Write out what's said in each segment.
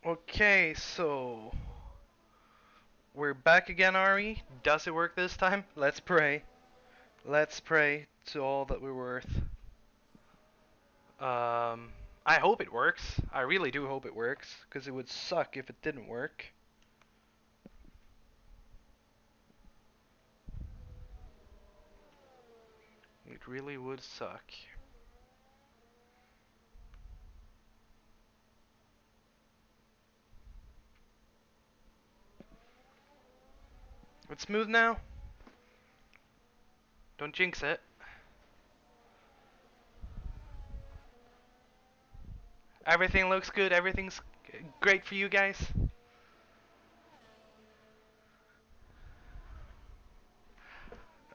Okay, so we're back again, are we? Does it work this time? Let's pray. Let's pray to all that we're worth. Um, I hope it works. I really do hope it works, because it would suck if it didn't work. It really would suck. It's smooth now. Don't jinx it. Everything looks good. Everything's great for you guys.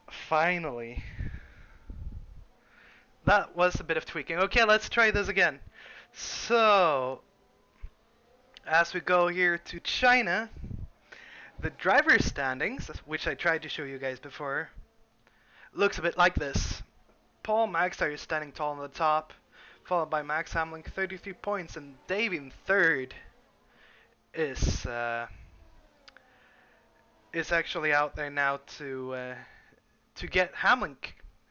Finally. That was a bit of tweaking. Okay, let's try this again. So, as we go here to China, the driver's standings, which I tried to show you guys before, looks a bit like this. Paul Maxar is standing tall on the top, followed by Max Hamlin, 33 points, and Dave in third is actually out there now to get Hamlin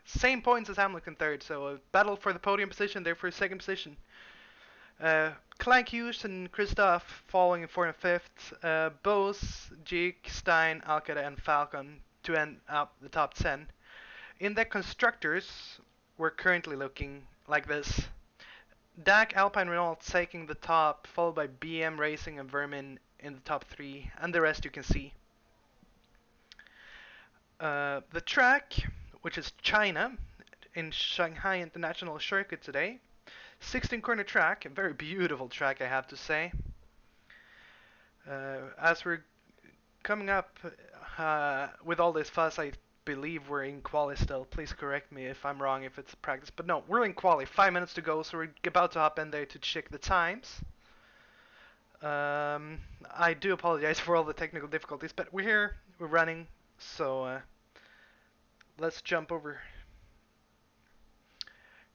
same points as Hamlin in third. So a battle for the podium position there for second position. Clank Hughes and Christoph following in fourth and fifth. Bose, Jake, Stein, Alcada, and Falcon to end up the top 10. In the constructors, we're currently looking like this. DAC, Alpine, Renault taking the top, followed by BM Racing and Vermin in the top 3, and the rest you can see. The track, which is China, in Shanghai International Circuit today. 16 corner track, a very beautiful track, I have to say. As we're coming up with all this fuss, I believe we're in quali still. Please correct me if I'm wrong, if it's practice. But no, we're in quali. 5 minutes to go, so we're about to hop in there to check the times. I do apologize for all the technical difficulties, but we're here, we're running, so let's jump over.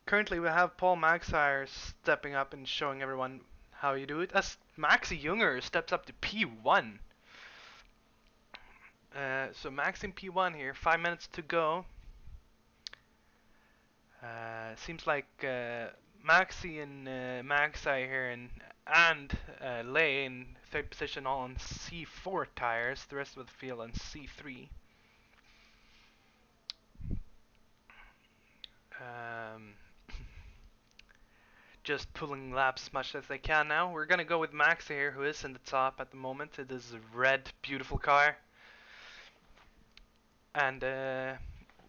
Currently, we have Paul Maxire stepping up and showing everyone how you do it, as Maxi Junger steps up to P1. So Max in P1 here, 5 minutes to go. Seems like Maxi and Maxi here and Lay in third position all on C4 tires, the rest of the field on C3. Um, just pulling laps as much as they can now. We're gonna go with Maxi here, who is in the top at the moment. It is a red, beautiful car. And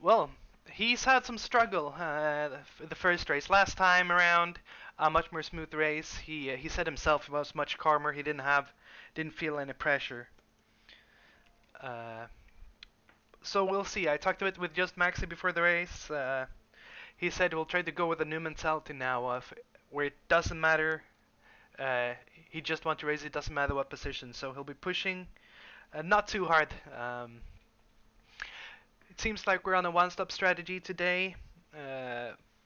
well, he's had some struggle the first race. Last time around, a much more smooth race. He said himself it was much calmer. He didn't feel any pressure. Uh, so we'll see. I talked a bit with just Maxi before the race. He said we'll try to go with a new mentality now of where it doesn't matter. He just wants to race. It doesn't matter what position. So he'll be pushing, not too hard. It seems like we're on a one-stop strategy today.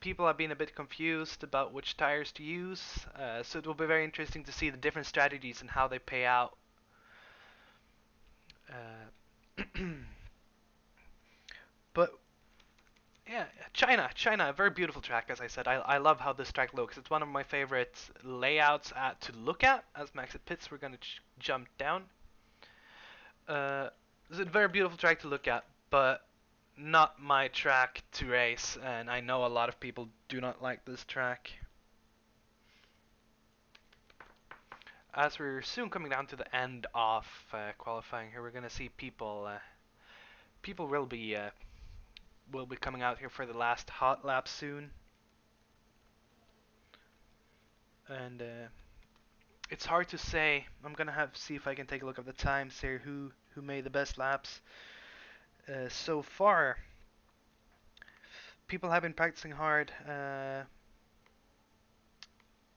People have been a bit confused about which tires to use, so it will be very interesting to see the different strategies and how they pay out. But yeah, China, a very beautiful track, as I said. I love how this track looks. It's one of my favorite layouts to look at. As Max at pits, we're gonna jump down. It's a very beautiful track to look at, but not my track to race, and I know a lot of people do not like this track. As we're soon coming down to the end of qualifying here, we're gonna see people will be coming out here for the last hot lap soon, and it's hard to say. I'm gonna see if I can take a look at the times here. Who made the best laps so far? People have been practicing hard. And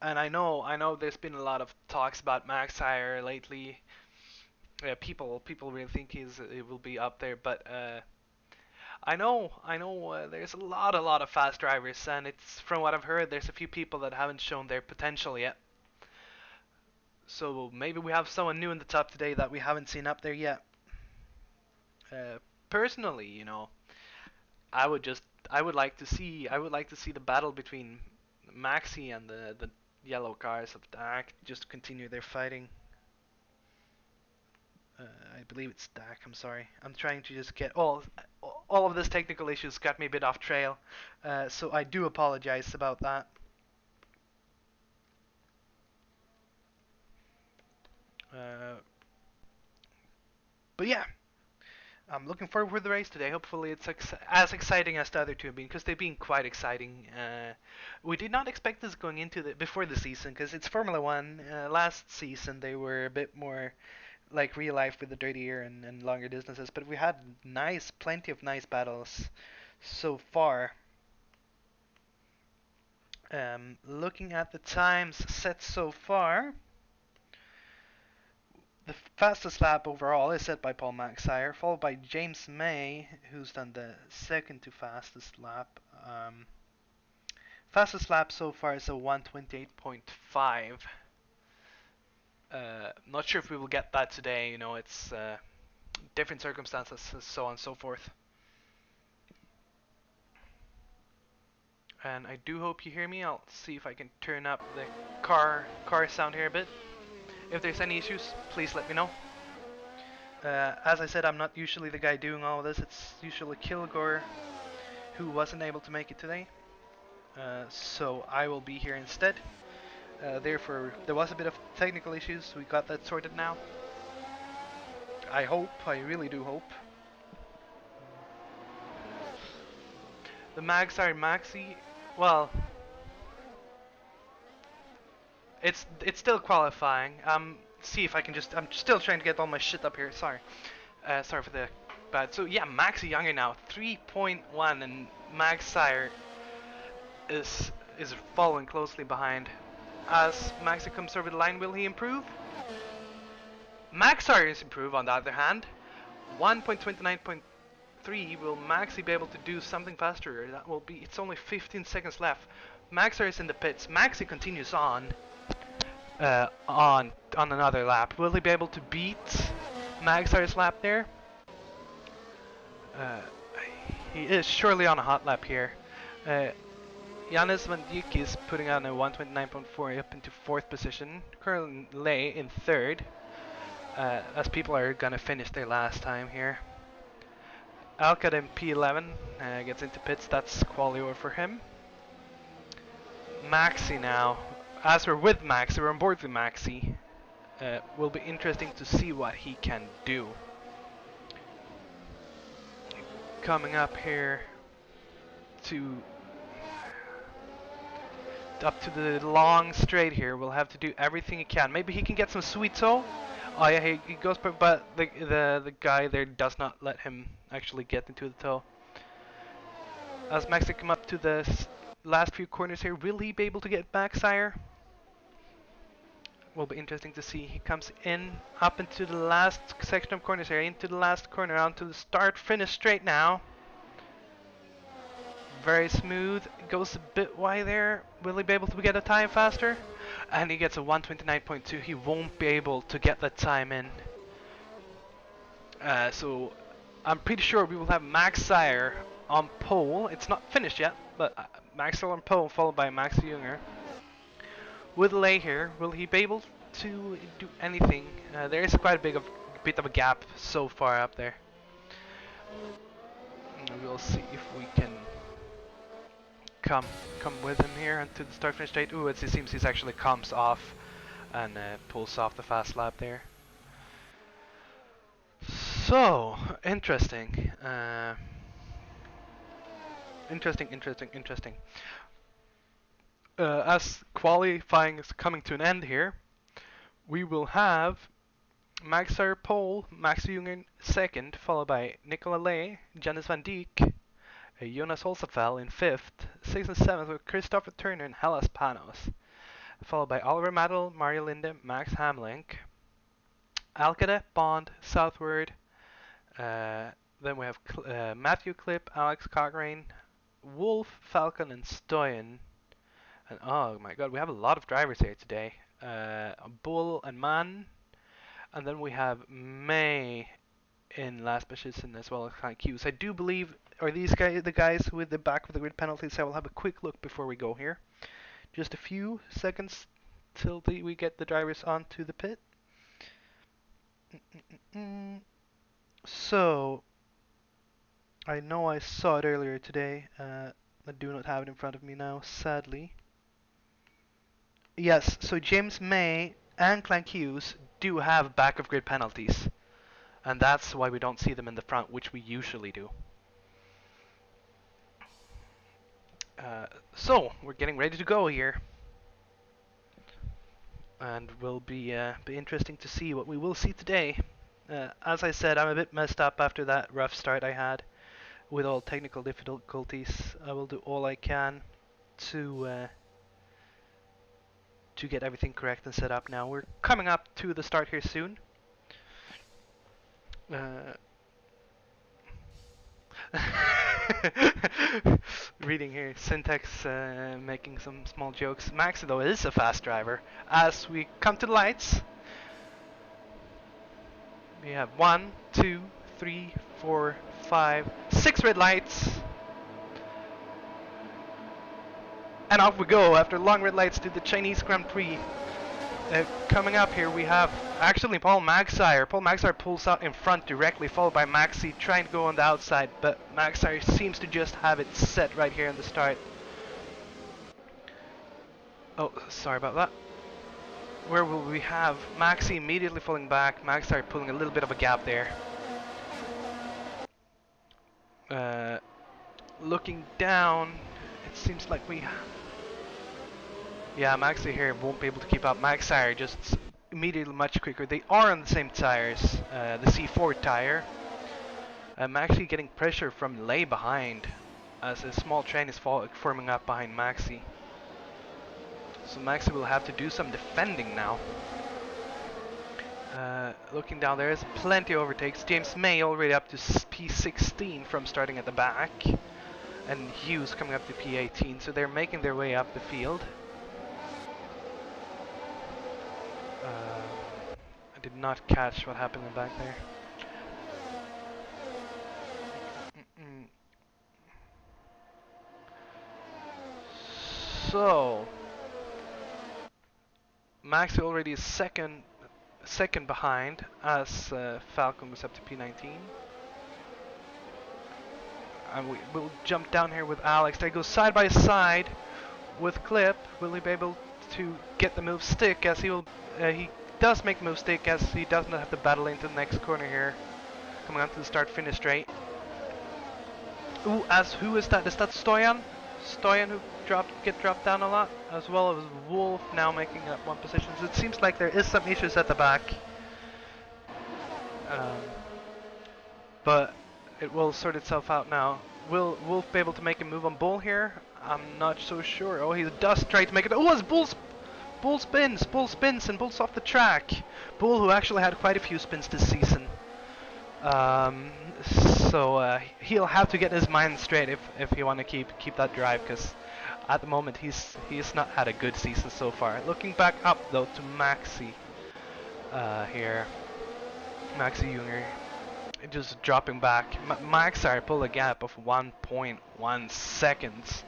I know there's been a lot of talks about Max Hire lately. People really think he will be up there, but I know there's a lot of fast drivers, and it's from what I've heard, there's a few people that haven't shown their potential yet. So maybe we have someone new in the top today that we haven't seen up there yet. Personally, I would just I would like to see the battle between Maxi and the yellow cars of Dak just continue their fighting. I believe it's Dak. I'm sorry. I'm trying to just get all of this technical issues got me a bit off trail, so I do apologize about that. Uh, but yeah, I'm looking forward to the race today. Hopefully, it's as exciting as the other two have been, because they've been quite exciting. We did not expect this going into before the season, because it's Formula One. Last season they were a bit more like real life with the dirtier and longer distances, but we had plenty of nice battles so far. Looking at the times set so far, the fastest lap overall is set by Paul Maxire, followed by James May, who's done the second to fastest lap. Fastest lap so far is a 1:28.5. Not sure if we will get that today. It's different circumstances, so on and so forth. And I do hope you hear me. I'll see if I can turn up the car sound here a bit. If there's any issues, please let me know. As I said, I'm not usually the guy doing all of this. It's usually Kilgore, who wasn't able to make it today. So I will be here instead. Therefore, there was a bit of technical issues. We got that sorted now. I really do hope. The Magsire Maxi, well, it's still qualifying. See if I can I'm still trying to get all my shit up here. Sorry. Sorry for the bad. So yeah, Maxi Younger now 3.1, and Magsire is following closely behind. As Maxi comes over the line, will he improve? Maxire is improve on the other hand. 1.29.3. Will Maxi be able to do something faster? That will be. It's only 15 seconds left. Maxire is in the pits. Maxi continues on another lap. Will he be able to beat Magsire's lap there? He is surely on a hot lap here. Jannes van Dijk is putting on a 1:29.4 up into 4th position. Currently Lay in 3rd, as people are gonna finish their last time here. Alcad in P11 gets into pits. That's quali over for him. Maxi now. As we're with Maxi, we're on board with Maxi. Will be interesting to see what he can do. Coming up here up to the long straight here. We'll have to do everything he can. Maybe he can get some sweet toe. Oh yeah, he goes, but the guy there does not let him actually get into the toe. As Maxi come up to the last few corners here, will he be able to get back, Sire? Will be interesting to see. He comes in up into the last section of corners here, into the last corner, onto the start-finish straight now. Very smooth. Goes a bit wide there. Will he be able to get a time faster? And he gets a 1:29.2. He won't be able to get that time in. So I'm pretty sure we will have Maxire on pole. It's not finished yet, but Maxire on pole, followed by Max Junger. With Lay here, will he be able to do anything? There is quite a bit of a gap so far up there. We'll see if we can come with him here into the start finish straight. Ooh, it seems he's actually comes off and pulls off the fast lap there. So interesting. Interesting. As qualifying is coming to an end here, we will have Maxire pole, Max Jungen second, followed by Nicola Lay, Jannes van Dijk, Jonas Holzapfel in 5th, 6th and 7th with Christopher Turner and Hellas Panos, followed by Oliver Maddel, Mario Linde, Max Hamlink, Alcade, Bond, Southward, then we have Matthew Klipp, Alex Cochrane, Wolf, Falcon and Stoyan. And oh my god, we have a lot of drivers here today. Bull and Man, and then we have May in last position as well as Clank Hughes. I do believe are these guys the guys with the back of the grid penalties. I will have a quick look before we go here. Just a few seconds till we get the drivers onto the pit. So, I know I saw it earlier today. I do not have it in front of me now, sadly. Yes, so James May and Clank Hughes do have back of grid penalties. And that's why we don't see them in the front, which we usually do. So, we're getting ready to go here. And will be interesting to see what we will see today. As I said, I'm a bit messed up after that rough start I had with all technical difficulties. I will do all I can to get everything correct and set up now. We're coming up to the start here soon. Reading here, Syntax making some small jokes. Max though is a fast driver. As we come to the lights, we have 1, 2, 3, 4, 5, 6 red lights. And off we go after long red lights to the Chinese Grand Prix. Coming up here we have actually Paul Magshire. Paul Magshire pulls out in front directly, followed by Maxi trying to go on the outside, but Magshire seems to just have it set right here in the start. Oh, sorry about that. Where will we have Maxi immediately falling back, Magshire pulling a little bit of a gap there. Looking down, it seems like we... Yeah, Maxi here won't be able to keep up. Magshire just immediately much quicker. They are on the same tires, the C4 tire. Maxi getting pressure from lay behind as a small train is forming up behind Maxi. So Maxi will have to do some defending now. Looking down, there is plenty of overtakes. James May already up to P16 from starting at the back, and Hughes coming up to P18, so they're making their way up the field. I did not catch what happened in the back there. So Maxi already is second behind as Falcon was up to P19. And we'll jump down here with Alex. They go side by side with Clip. Will he be able to get the move stick? As he does make move stick, as he does not have to battle into the next corner here. Coming on to the start-finish straight. Ooh, who is that? Is that Stoyan? Stoyan who get dropped down a lot, as well as Wolf now making up one position. So it seems like there is some issues at the back. But it will sort itself out now. Will Wolf be able to make a move on Bull here? I'm not so sure. Oh, he does try to make it. Oh, it's Bull spins and Bull's off the track. Bull, who actually had quite a few spins this season. So he'll have to get his mind straight if he want to keep that drive, because at the moment he's not had a good season so far. Looking back up though to Maxi here, Maxi Junger just dropping back. Maxi pulled a gap of 1.1 seconds,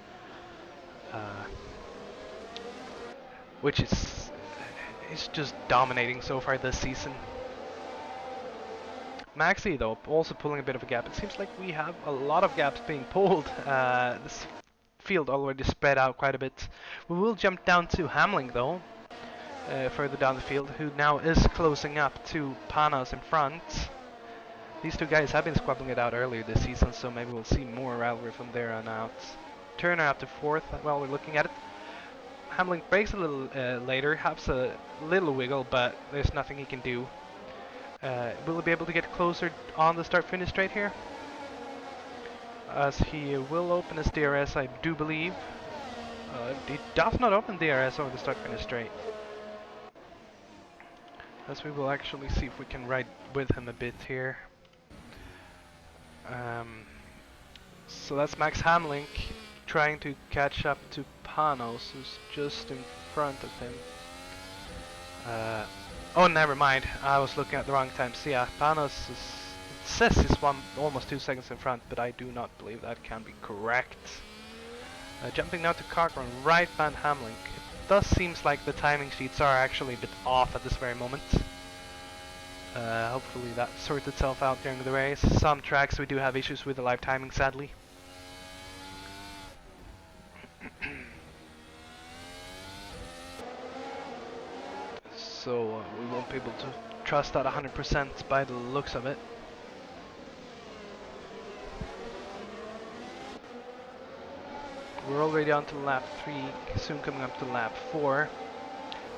which is just dominating so far this season. Maxi though also pulling a bit of a gap. It seems like we have a lot of gaps being pulled. This field already spread out quite a bit. We will jump down to Hamling though, further down the field, who now is closing up to Panos in front. These two guys have been squabbling it out earlier this season, so maybe we'll see more rivalry from there on out. Turner up to fourth while we're looking at it. Hamling breaks a little later, has a little wiggle, but there's nothing he can do. Will he be able to get closer on the start-finish straight here? As he will open his DRS, I do believe. He does not open DRS over the start-finish straight. As we will actually see if we can ride with him a bit here. So that's Max Hamling trying to catch up to Panos, who's just in front of him. Oh, never mind. I was looking at the wrong time. So yeah, Panos is, it says he's almost 2 seconds in front, but I do not believe that can be correct. Jumping now to Cochran, right behind Hamlin. It does seems like the timing sheets are actually a bit off at this very moment. Hopefully that sorts itself out during the race. Some tracks we do have issues with the live timing, sadly. So we won't be able to trust that 100% by the looks of it. We're already on to lap 3, soon coming up to lap 4.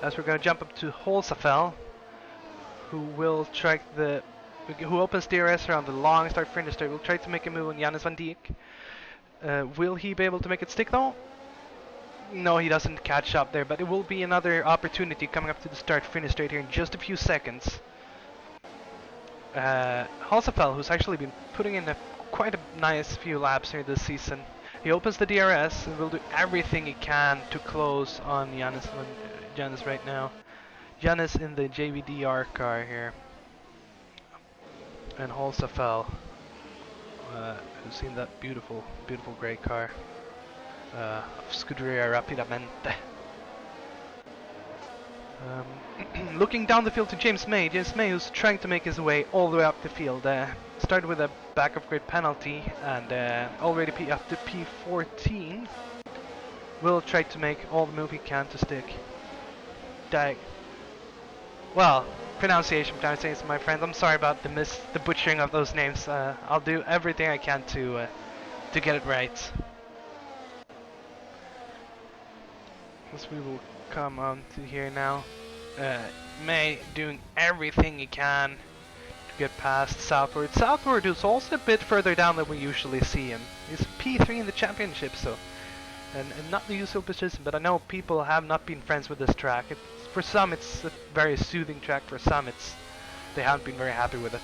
As we're going to jump up to Holzafell, who will try who opens DRS around the long start finish straight. Will try to make a move on Jannes van Dijk. Will he be able to make it stick though? No, he doesn't catch up there, but it will be another opportunity coming up to the start finish straight here in just a few seconds. Holzafell, who's actually been putting in quite a nice few laps here this season. He opens the DRS and will do everything he can to close on Jannes right now. Jannes in the JVDR car here. And Holzafell, who's seen that beautiful, beautiful grey car of Scuderia Rapidamente. Looking down the field to James May. James May, who's trying to make his way all the way up the field. Started with a back of grid penalty and already up to P14. Will try to make all the move he can to stick. Well, pronunciation, my friends. I'm sorry about the butchering of those names. I'll do everything I can to get it right. As we will come on to here now. May doing everything he can to get past Southward. Southward is also a bit further down than we usually see him. He's P3 in the championship, so and not the usual position. But I know people have not been friends with this track. For some, it's a very soothing track. For some, they haven't been very happy with it.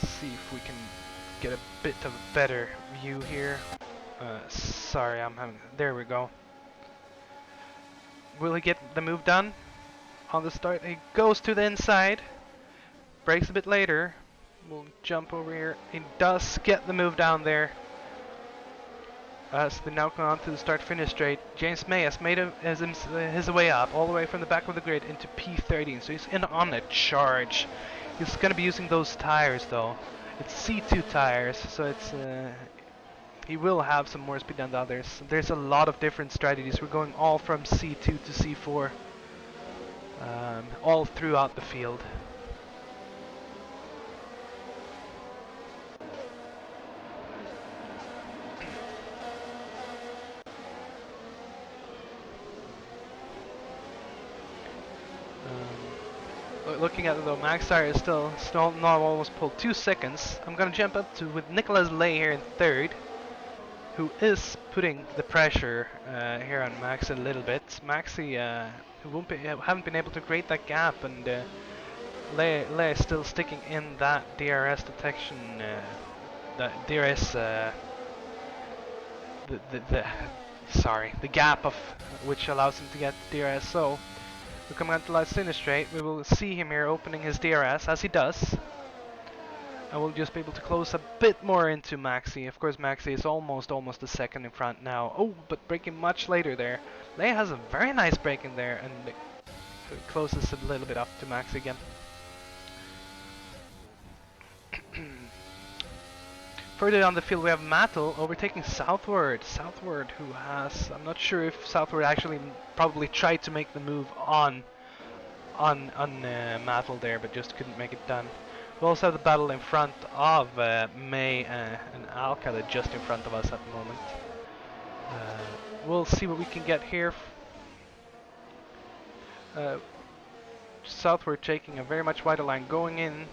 Let's see if we can get a bit of a better view here. Sorry, there we go. Will he get the move done on the start? He goes to the inside, brakes a bit later. We'll jump over here. He does get the move down there. So they now come on to the start-finish straight. James May has made his way up, all the way from the back of the grid into P13, so he's in on a charge. He's going to be using those tires though. It's C2 tires, so it's he will have some more speed than the others. There's a lot of different strategies. We're going all from C2 to C4, all throughout the field. Looking at it though, Max Tire is still not almost pulled 2 seconds. I'm gonna jump up to with Nicolas Lay here in third, who is putting the pressure here on Max a little bit. Maxi who haven't been able to create that gap, and Lay is still sticking in that DRS detection, that DRS, the gap of which allows him to get DRS. So we're coming on to last finish straight. We will see him here opening his DRS as he does. And we'll just be able to close a bit more into Maxi. Of course, Maxi is almost a second in front now. Oh, but braking much later there. Lay has a very nice break in there, and it closes a little bit up to Maxi again. Further down the field, we have Mattel overtaking Southward. Southward, who has, I'm not sure if Southward actually probably tried to make the move on Mattel there, but just couldn't make it done. We also have the battle in front of May and Alcala just in front of us at the moment. We'll see what we can get here. Southward taking a very much wider line going in.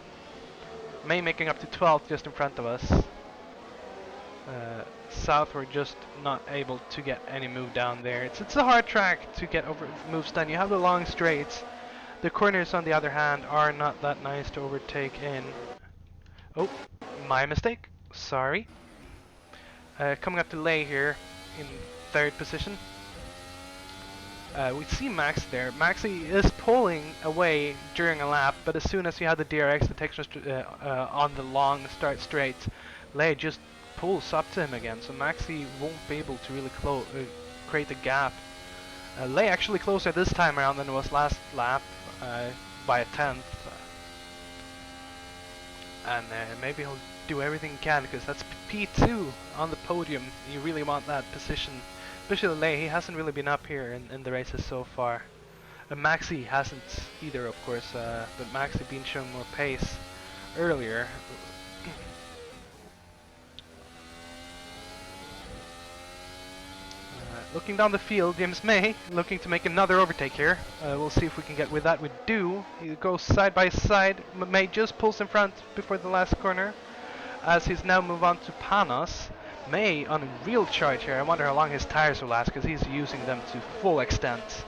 May making up to 12th just in front of us. Southward just not able to get any move down there. It's a hard track to get over moves done. You have the long straights. The corners, on the other hand, are not that nice to overtake in. Oh, my mistake. Sorry. Coming up to Lay here in third position. We see Max there. Maxi is pulling away during a lap, but as soon as you have the DRX detection on the long start straight, Lei just pulls up to him again, so Maxi won't be able to really create a gap. Lei actually closer this time around than it was last lap by a tenth. And maybe he'll do everything he can, because that's P2 on the podium. You really want that position. Especially Lei, he hasn't really been up here in the races so far. Maxi hasn't either, of course, but Maxi been showing more pace earlier. Looking down the field, James May looking to make another overtake here. We'll see if we can get with that. We do. He goes side by side. May just pulls in front before the last corner, as he's now moved on to Panos. May on a real charge here. I wonder how long his tires will last, because he's using them to full extent.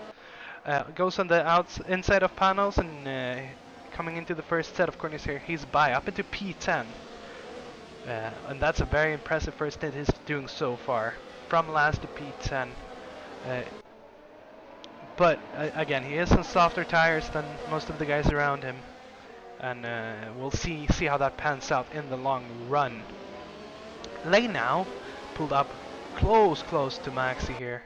Goes on the inside of Panos, and coming into the first set of corners here, he's by up into P10. And that's a very impressive first stint he's doing so far, from last to P10. But again, he is on softer tires than most of the guys around him, and we'll see how that pans out in the long run. Lei now pulled up close to Maxi here.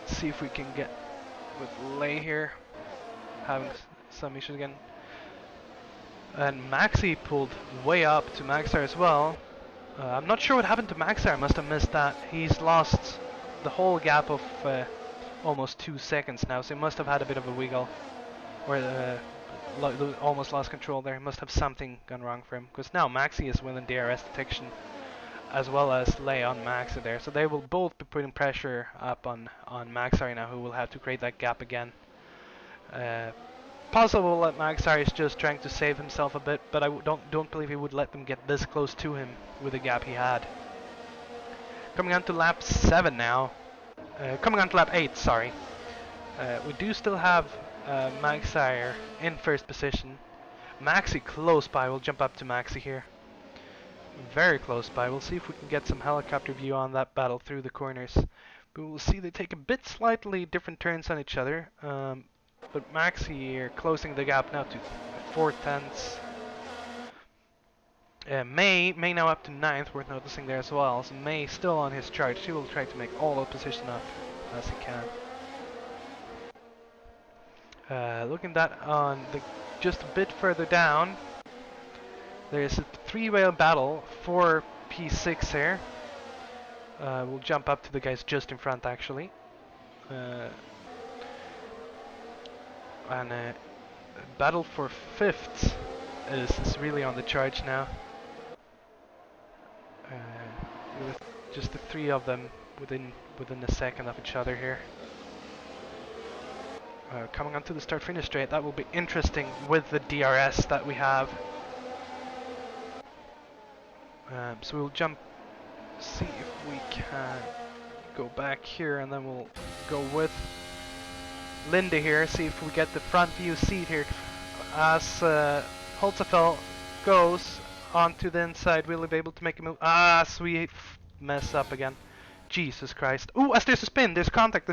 See if we can get with Lei here, having some issues again. And Maxi pulled way up to Maxar as well. I'm not sure what happened to Maxar. I must have missed that. He's lost the whole gap of almost 2 seconds now, so he must have had a bit of a wiggle, or almost lost control there. He must have something gone wrong for him, because now Maxi is within DRS detection, as well as Lei on Maxi there. So they will both be putting pressure up on Maxar now, who will have to create that gap again. Possible that Maxar is just trying to save himself a bit, but I don't believe he would let them get this close to him with the gap he had. Coming on to lap 7 now. Coming on to lap 8, sorry. We do still have Maxar in first position. Maxi close by. We'll jump up to Maxi here. Very close by. We'll see if we can get some helicopter view on that battle through the corners. But we'll see they take a bit slightly different turns on each other. But Maxi here closing the gap now to 4 tenths. May now up to 9th, worth noticing there as well. So May still on his charge. He will try to make all the position up as he can. Looking that on just a bit further down, there's a 3-way battle for P6 here. We'll jump up to the guys just in front actually. And battle for 5th is really on the charge now. With just the 3 of them within a second of each other here. Coming onto the start-finish straight, that will be interesting with the DRS that we have. So we'll jump, see if we can go back here, and then we'll go with Linda here, see if we get the front view seat here. As Holzapfel goes onto the inside, will he be able to make a move? So we mess up again. Jesus Christ. Ooh, as there's a spin, there's contact.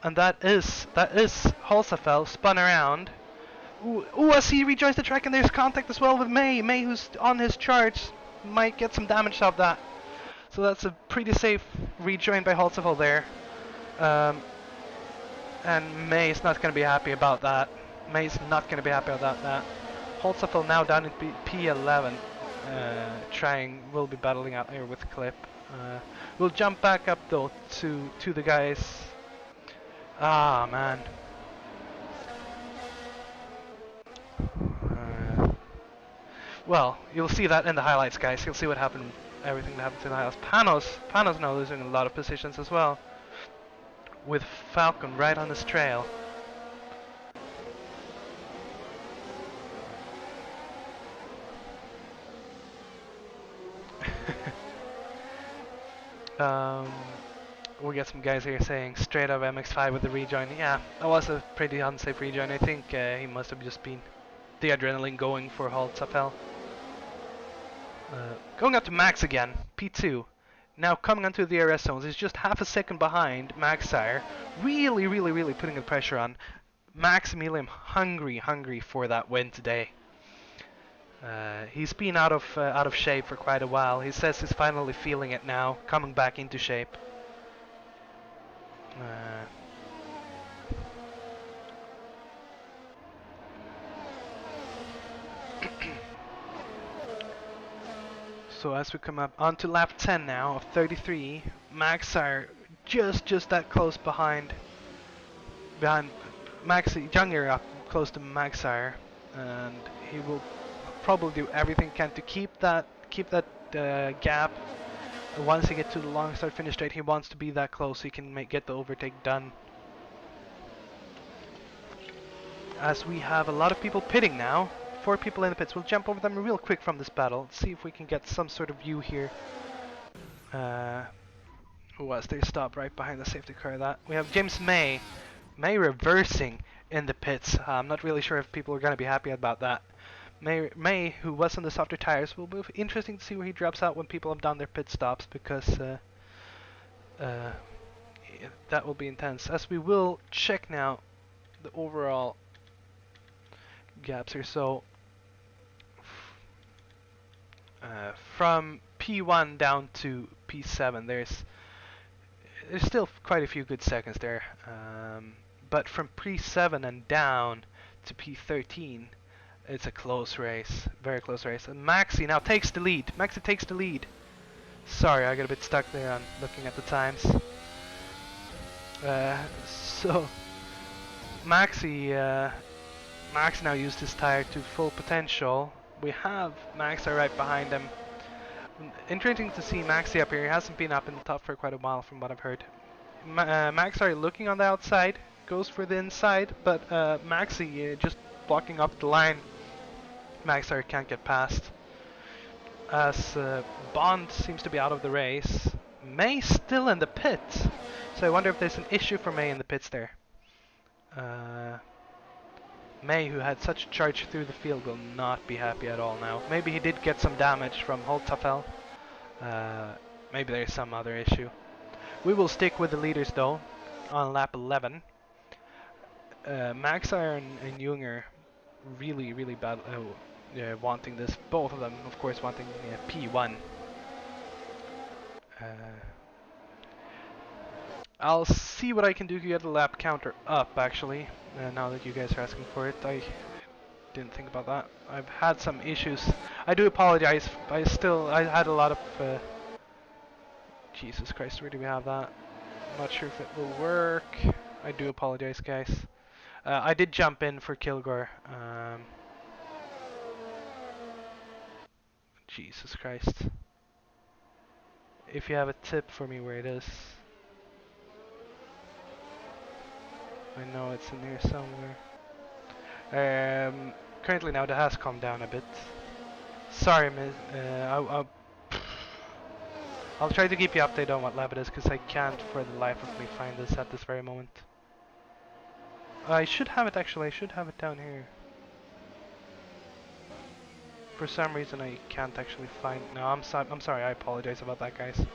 And that is Holzapfel spun around. Ooh, as he rejoins the track, and there's contact as well with May. May, who's on his charge, might get some damage off that. So that's a pretty safe rejoin by Holzapfel there. And May's not going to be happy about that. Holzapfel now down in P11. Will be battling out here with Clip. We'll jump back up though to the guys. Man. Well, you'll see that in the highlights, guys. You'll see what happened, everything that happened in the highlights. Panos now losing a lot of positions as well, with Falcon right on his trail. We get some guys here saying straight up MX5 with the rejoin. Yeah, that was a pretty unsafe rejoin. I think he must have just been the adrenaline going for Holzapfel. Going up to Max again, P2. Now coming onto the DRS zones, he's just half a second behind Maxire. Really putting the pressure on. Maximilian hungry for that win today. He's been out of shape for quite a while. He says he's finally feeling it now, coming back into shape. So as we come up onto lap 10 now of 33, Maxire just that close behind Maxi Jungir up close to Maxire, and he will probably do everything he can to keep that gap. Once he gets to the long start finish straight, he wants to be that close so he can get the overtake done. As we have a lot of people pitting now. 4 people in the pits. We'll jump over them real quick from this battle. See if we can get some sort of view here. Who was there? Stop right behind the safety car. That we have James May reversing in the pits. I'm not really sure if people are going to be happy about that. May, who was on the softer tires, will be interesting to see where he drops out when people have done their pit stops, because that will be intense. As we will check now the overall gaps here. So from P1 down to P7, there's still quite a few good seconds there. But from P7 and down to P13, it's a close race, very close race. And Maxi now takes the lead. Maxi takes the lead. Sorry, I got a bit stuck there on looking at the times. So Maxi now used his tire to full potential. We have Maxi right behind him. Interesting to see Maxi up here. He hasn't been up in the top for quite a while from what I've heard. Maxi looking on the outside, goes for the inside, but Maxi just blocking up the line. Maxi can't get past. As Bond seems to be out of the race. May still in the pit. So I wonder if there's an issue for May in the pits there. May, who had such a charge through the field, will not be happy at all now. Maybe he did get some damage from Holtafel. Maybe there's some other issue. We will stick with the leaders though on lap 11. Maxire and Junger really bad, wanting this. Both of them, of course, wanting P1. I'll see what I can do to get the lap counter up, actually, now that you guys are asking for it. I didn't think about that. I've had some issues. I do apologize. I had a lot of... Jesus Christ, where do we have that? I'm not sure if it will work. I do apologize, guys. I did jump in for Kilgore. Jesus Christ. If you have a tip for me where it is. I know it's in here somewhere. Currently now it has calmed down a bit. Sorry, miss. I'll try to keep you updated on what lab it is, because I can't for the life of me find this at this very moment. I should have it actually. I should have it down here. For some reason I can't actually find. No, I'm sorry. I apologize about that, guys.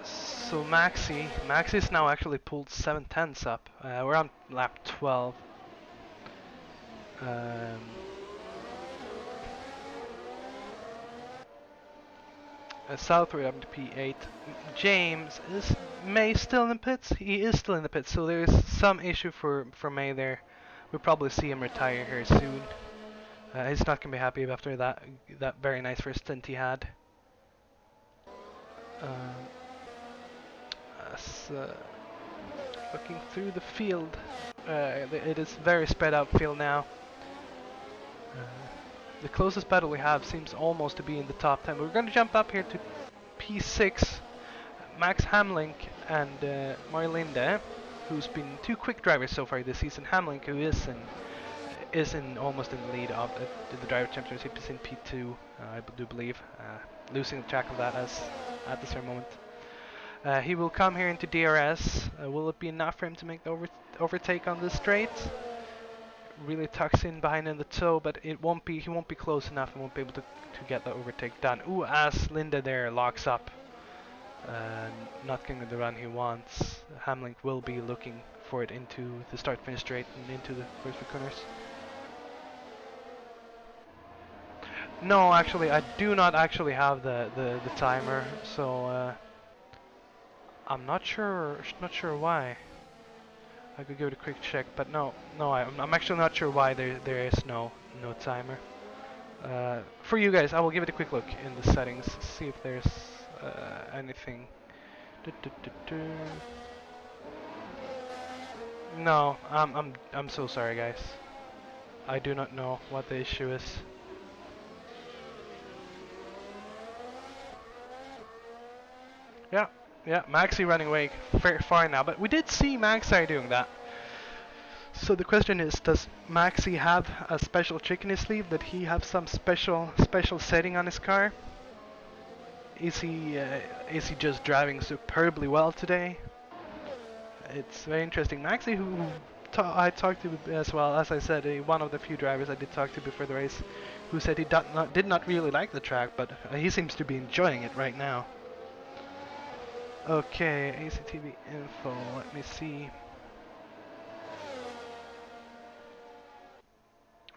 So Maxi's now actually pulled 7/10 up. We're on lap 12. Southward up to P8. James is May still in the pits? He is still in the pits, so there's some issue for May there. We'll probably see him retire here soon. He's not gonna be happy after that very nice first stint he had. Looking through the field, it is very spread out field now. The closest battle we have seems almost to be in the top 10. We're going to jump up here to P6. Max Hamlink and Marlinde, who's been 2 quick drivers so far this season. Hamlink, who is almost in the lead of the driver championship, is in P2, I do believe. Losing track of that at this very moment. He will come here into DRS. Will it be enough for him to make the overtake on this straight? really tucks in behind in the toe, but he won't be close enough and won't be able to get the overtake done. Ooh, as Linda there locks up, not getting the run he wants, Hamlin will be looking for it into the start-finish straight and into the first few corners. No, actually, I do not actually have the timer, so I'm not sure why. I could give it a quick check, but no, I'm actually not sure why there is no timer. For you guys, I will give it a quick look in the settings, see if there's anything. Du- du- du- du. No, I'm so sorry, guys. I do not know what the issue is. Yeah, yeah, Maxi running away far now, but we did see Maxi doing that. So the question is, does Maxi have a special trick in his sleeve? Did he have some special setting on his car? Is he just driving superbly well today? It's very interesting. Maxi, who I talked to as well, as I said, one of the few drivers I did talk to before the race, who said he did not really like the track, but he seems to be enjoying it right now. Okay, ACTV info. Let me see.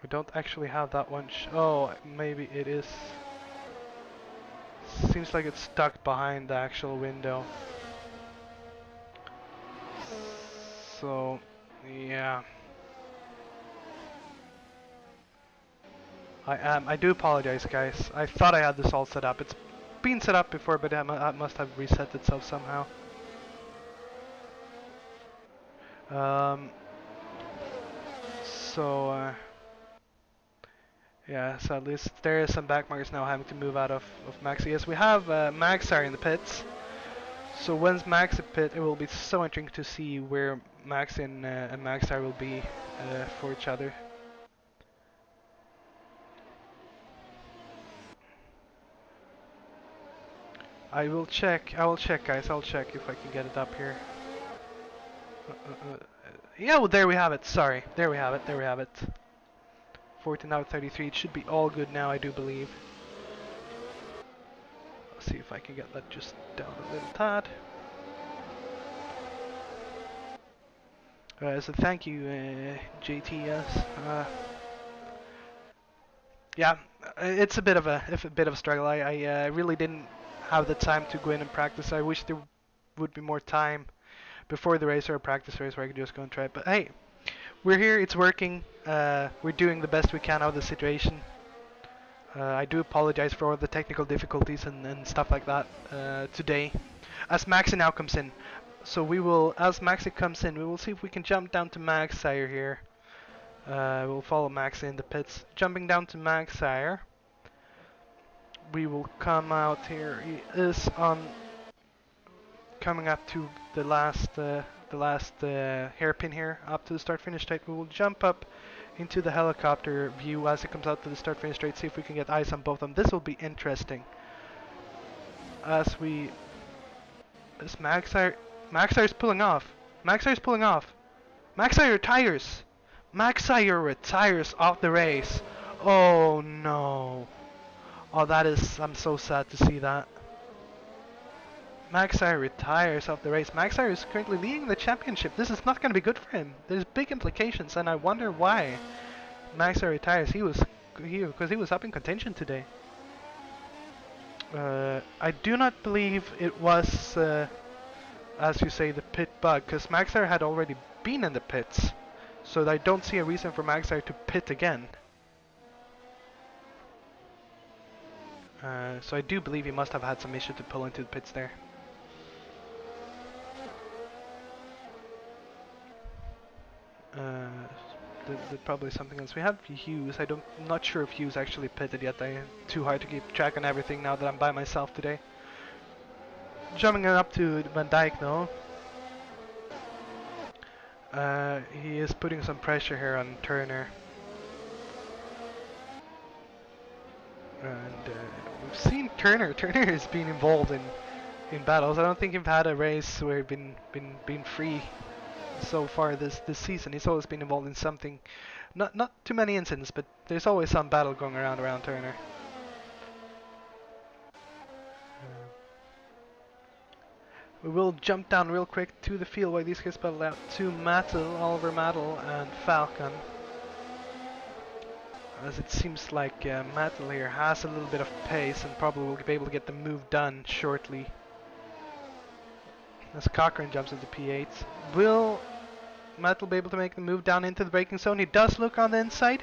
I don't actually have that one. Oh, maybe it is. Seems like it's stuck behind the actual window. So, yeah. I do apologize, guys. I thought I had this all set up. It's been set up before, but it must have reset itself somehow. Um, so, yeah, so at least there is some back markers now having to move out of Maxi. Yes, we have Maxar in the pits. So once Max is pit, it will be so interesting to see where Max and Maxar will be for each other. I will check, guys. I'll check if I can get it up here. Yeah, well, there we have it. Sorry, there we have it. 14 out of 33. It should be all good now, I do believe. Let's see if I can get that just down a little tad. So thank you, JTS. Yeah, it's a bit of a struggle. I really didn't have the time to go in and practice. I wish there would be more time before the race or a practice race where I could just go and try it. But hey, we're here. It's working. We're doing the best we can out of the situation. I do apologize for all the technical difficulties and stuff like that today. As Maxi now comes in, so as Maxi comes in, we will see if we can jump down to Maxire here. We'll follow Maxi in the pits. Jumping down to Maxire, we will come out here. He is on coming up to the last hairpin here, up to the start-finish straight. We will jump up into the helicopter view as it comes out to the start-finish straight. See if we can get eyes on both of them. This will be interesting. As Maxire is pulling off. Maxire is pulling off. Maxire retires. Maxire retires off the race. Oh no. Oh, I'm so sad to see that. Maxire retires off the race. Maxire is currently leading the championship. This is not going to be good for him. There's big implications, and I wonder why Maxire retires. Because he was up in contention today. I do not believe it was, as you say, the pit bug, because Maxire had already been in the pits. So I don't see a reason for Maxire to pit again. So I do believe he must have had some issue to pull into the pits there. Probably something else. We have Hughes. I'm not sure if Hughes actually pitted yet. I'm too hard to keep track on everything now that I'm by myself today. Jumping up to Van Dijk though. He is putting some pressure here on Turner. And we've seen Turner. Turner has been involved in battles. I don't think he's had a race where he's been free so far this season. He's always been involved in something. Not too many incidents, but there's always some battle going around Turner. We will jump down real quick to the field while these guys battle out to Mattel, Oliver Mattel, and Falcon. As it seems like Mattel here has a little bit of pace and probably will be able to get the move done shortly. As Cochrane jumps into P8. Will Mattel be able to make the move down into the braking zone? He does look on the inside.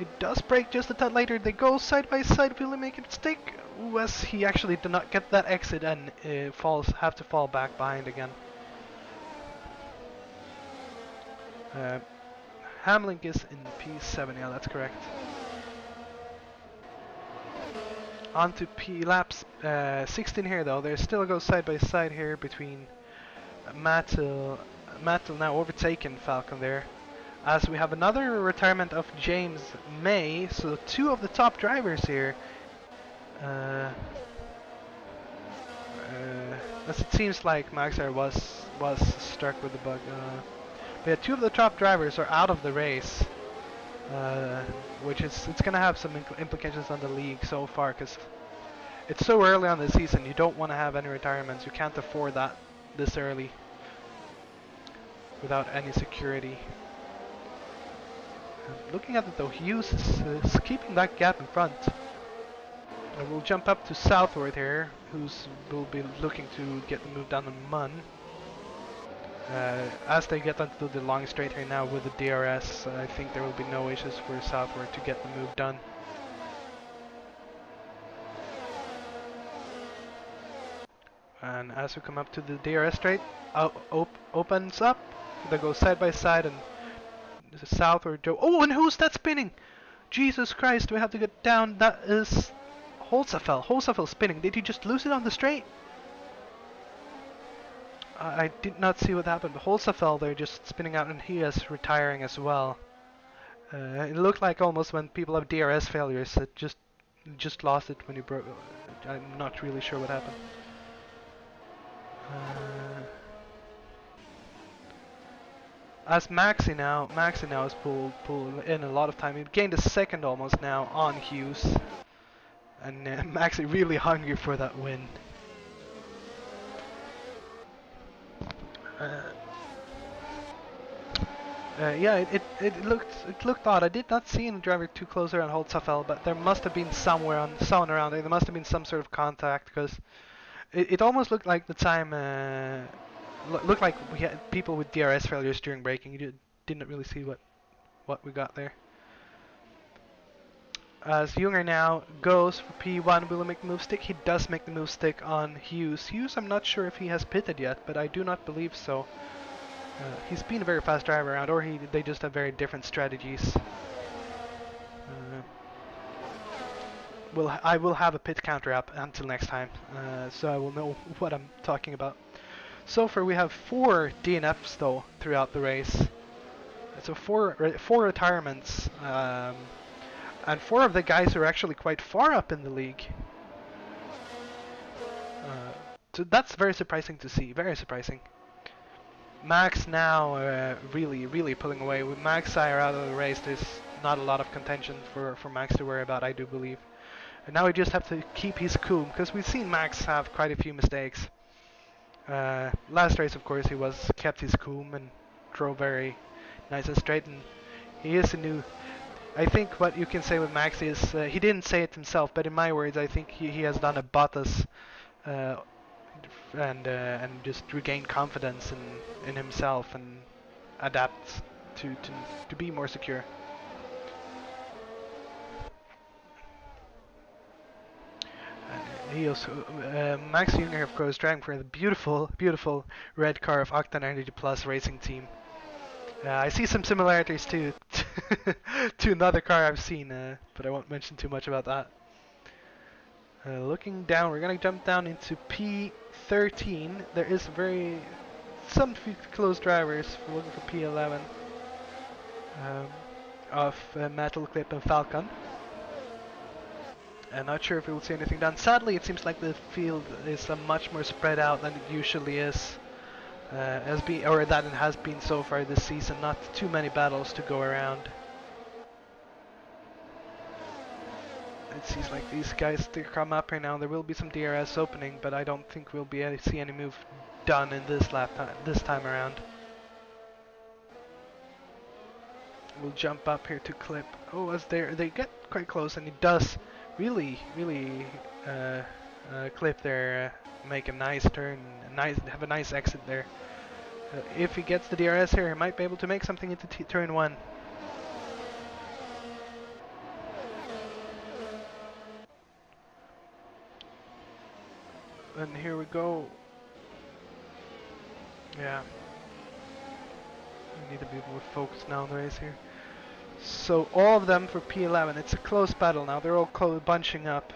It does break just a tad later. They go side by side. Will he make a mistake? As he actually did not get that exit and have to fall back behind again. Hamlin is in P7, yeah, that's correct. On to laps 16 here though. There still goes side by side here between Mattel now overtaken Falcon there. As we have another retirement of James May, so two of the top drivers here. As it seems like Maxar was struck with the bug. But yeah, two of the top drivers are out of the race, which it's gonna have some implications on the league so far, because it's so early on the season. You don't want to have any retirements. You can't afford that this early without any security. Looking at it though, Hughes is keeping that gap in front. We'll jump up to Southward here, will be looking to get the move down on Munn. As they get onto the long straight here now with the DRS, I think there will be no issues for Southward to get the move done. And as we come up to the DRS straight, opens up, they go side by side, and Southward Joe. Oh, and who's that spinning? Jesus Christ, we have to get down. That is Holzapfel spinning. Did he just lose it on the straight? I did not see what happened, but Holzapfel there just spinning out, and he is retiring as well. It looked like almost when people have DRS failures, it just lost it when he broke. I'm not really sure what happened. As Maxi now is pulled in a lot of time. He gained a second almost now on Hughes, and Maxi really hungry for that win. Yeah, it looked odd. I did not see any driver too close around Holzapfel, but there must have been someone around there. There must have been some sort of contact, because it almost looked like the time looked like we had people with DRS failures during braking. You didn't really see what we got there. As Junger now goes for P1, will he make the move stick? He does make the move stick on Hughes. Hughes, I'm not sure if he has pitted yet, but I do not believe so. He's been a very fast driver around, or they just have very different strategies. I will have a pit counter up until next time, so I will know what I'm talking about. So far we have 4 DNFs though throughout the race. So four retirements, and 4 of the guys are actually quite far up in the league. So that's very surprising to see, very surprising. Max now really pulling away. With Max Sire out of the race, there's not a lot of contention for Max to worry about, I do believe. And now we just have to keep his cool, because we've seen Max have quite a few mistakes. Last race, of course, he kept his cool and drove very nice and straight, and he is a new... I think what you can say with Max is, he didn't say it himself, but in my words, I think he has done a Bottas and just regain confidence in himself and adapt to be more secure. He also, Max Junger, of course, driving for the beautiful red car of Octane Energy Plus Racing Team. I see some similarities to to another car I've seen, but I won't mention too much about that. Looking down, we're gonna jump down into P13. There is some close drivers. We're looking for P11 of Metal Clip and Falcon. I'm not sure if we will see anything done. Sadly, it seems like the field is much more spread out than it usually is, or that it has been so far this season. Not too many battles to go around. It seems like these guys to come up here now. There will be some DRS opening, but I don't think we'll be able to see any move done in this this time around. We'll jump up here to clip. Oh, as they get quite close, and he does really clip there, make a nice turn, have a nice exit there. If he gets the DRS here, he might be able to make something into turn 1. And here we go. Yeah. We need to be more focused now in the race here. So all of them for P11. It's a close battle now. They're all bunching up.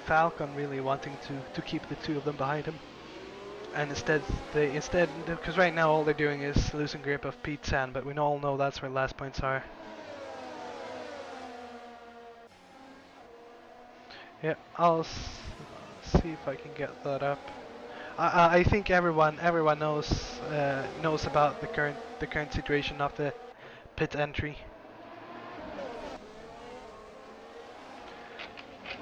Falcon really wanting to keep the two of them behind him. And instead, because right now all they're doing is losing grip of P10, but we all know that's where last points are. Yeah, I'll see if I can get that up. I think everyone knows about the current situation of the pit entry.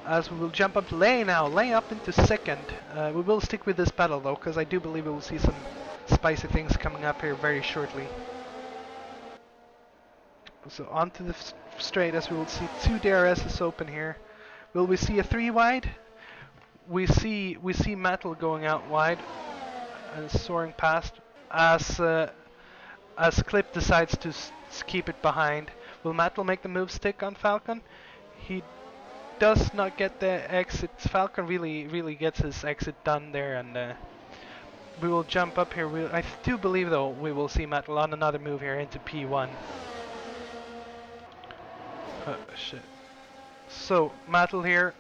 As we will jump up lane now, lane up into second. We will stick with this battle though, because I do believe we will see some spicy things coming up here very shortly. So onto the straight, as we will see 2 DRSs open here. Will we see a 3 wide? We see Metal going out wide and soaring past as Clip decides to keep it behind. Will Metal make the move stick on Falcon? He does not get the exit. Falcon really gets his exit done there, and we will jump up here. I do believe though we will see Metal on another move here into P1. Shit. So Metal here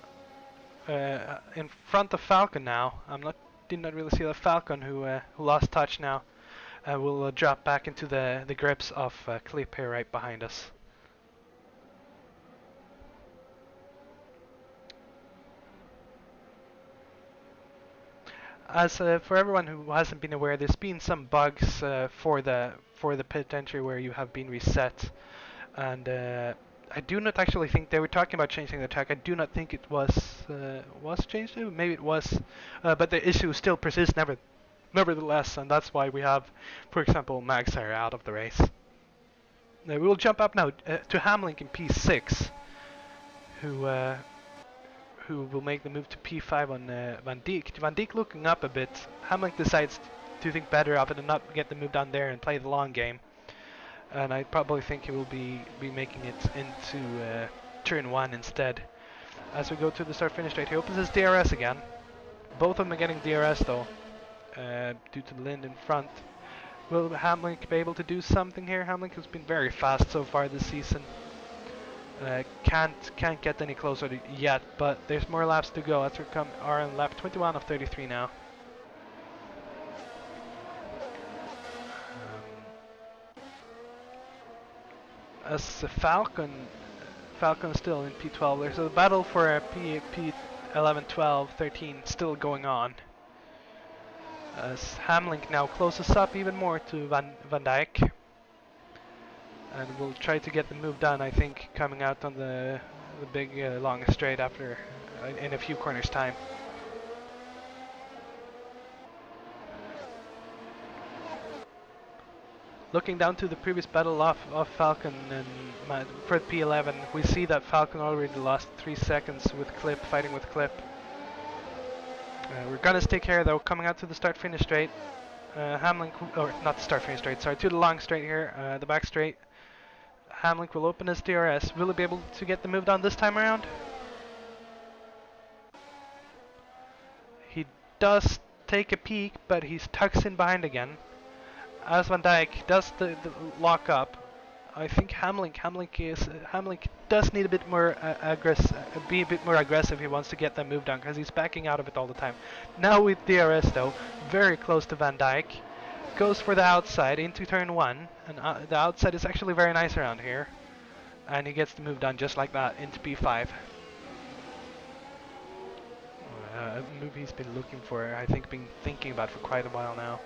in front of Falcon now. Did not really see the Falcon who lost touch now. Will drop back into the grips of Clip here right behind us. As for everyone who hasn't been aware, there's been some bugs for the pit entry where you have been reset, and I do not actually think they were talking about changing the track. I do not think it was changed. Maybe it was, but the issue still persists nevertheless, and that's why we have, for example, Magsire out of the race. We will jump up now to Hamlink in P6, who will make the move to P5 on Van Dijk. Van Dijk looking up a bit. Hamlink decides to think better of it and not get the move down there and play the long game. And I probably think he will be making it into turn 1 instead. As we go to the start finish straight, he opens his DRS again. Both of them are getting DRS though, due to the Lind in front. Will Hamlink be able to do something here? Hamlink has been very fast so far this season. Can't get any closer yet, but there's more laps to go. As we are on lap 21 of 33 now. As Falcon still in P12. There's a battle for P11, 12, 13 still going on. As Hamlink now closes up even more to Van Dijk. And we'll try to get the move done, I think, coming out on the big long straight after in a few corners time. Looking down to the previous battle of Falcon and for P11, we see that Falcon already lost 3 seconds with Clip, fighting with Clip. We're gonna stick here though, coming out to the start-finish straight. Hamlink, or not the start-finish straight, sorry, to the long straight here, the back straight. Hamlink will open his DRS. Will he be able to get the move done this time around? He does take a peek, but he tucks in behind again. As Van Dijk does the lock up, I think Hamlink does need a bit more be a bit more aggressive if he wants to get that move done, because he's backing out of it all the time. Now with DRS though, very close to Van Dijk. Goes for the outside into turn 1, and the outside is actually very nice around here, and he gets the move done just like that into P5. A move he's been looking for, I think been thinking about for quite a while now,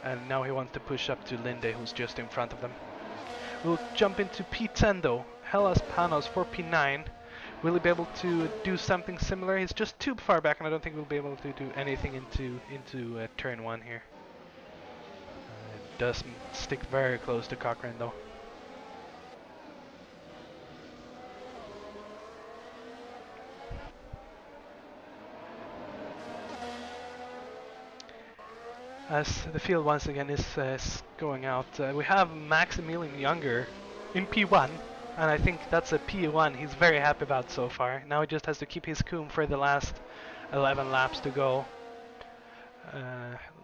and now he wants to push up to Linde, who's just in front of them. We'll jump into P10 though. Hellas Panos for P9. Will he be able to do something similar? He's just too far back, and I don't think we'll be able to do anything into turn 1 here. It does stick very close to Cochrane though. As the field once again is going out, we have Maximilian Younger in P1, and I think that's a P1 he's very happy about so far. Now he just has to keep his coom for the last 11 laps to go.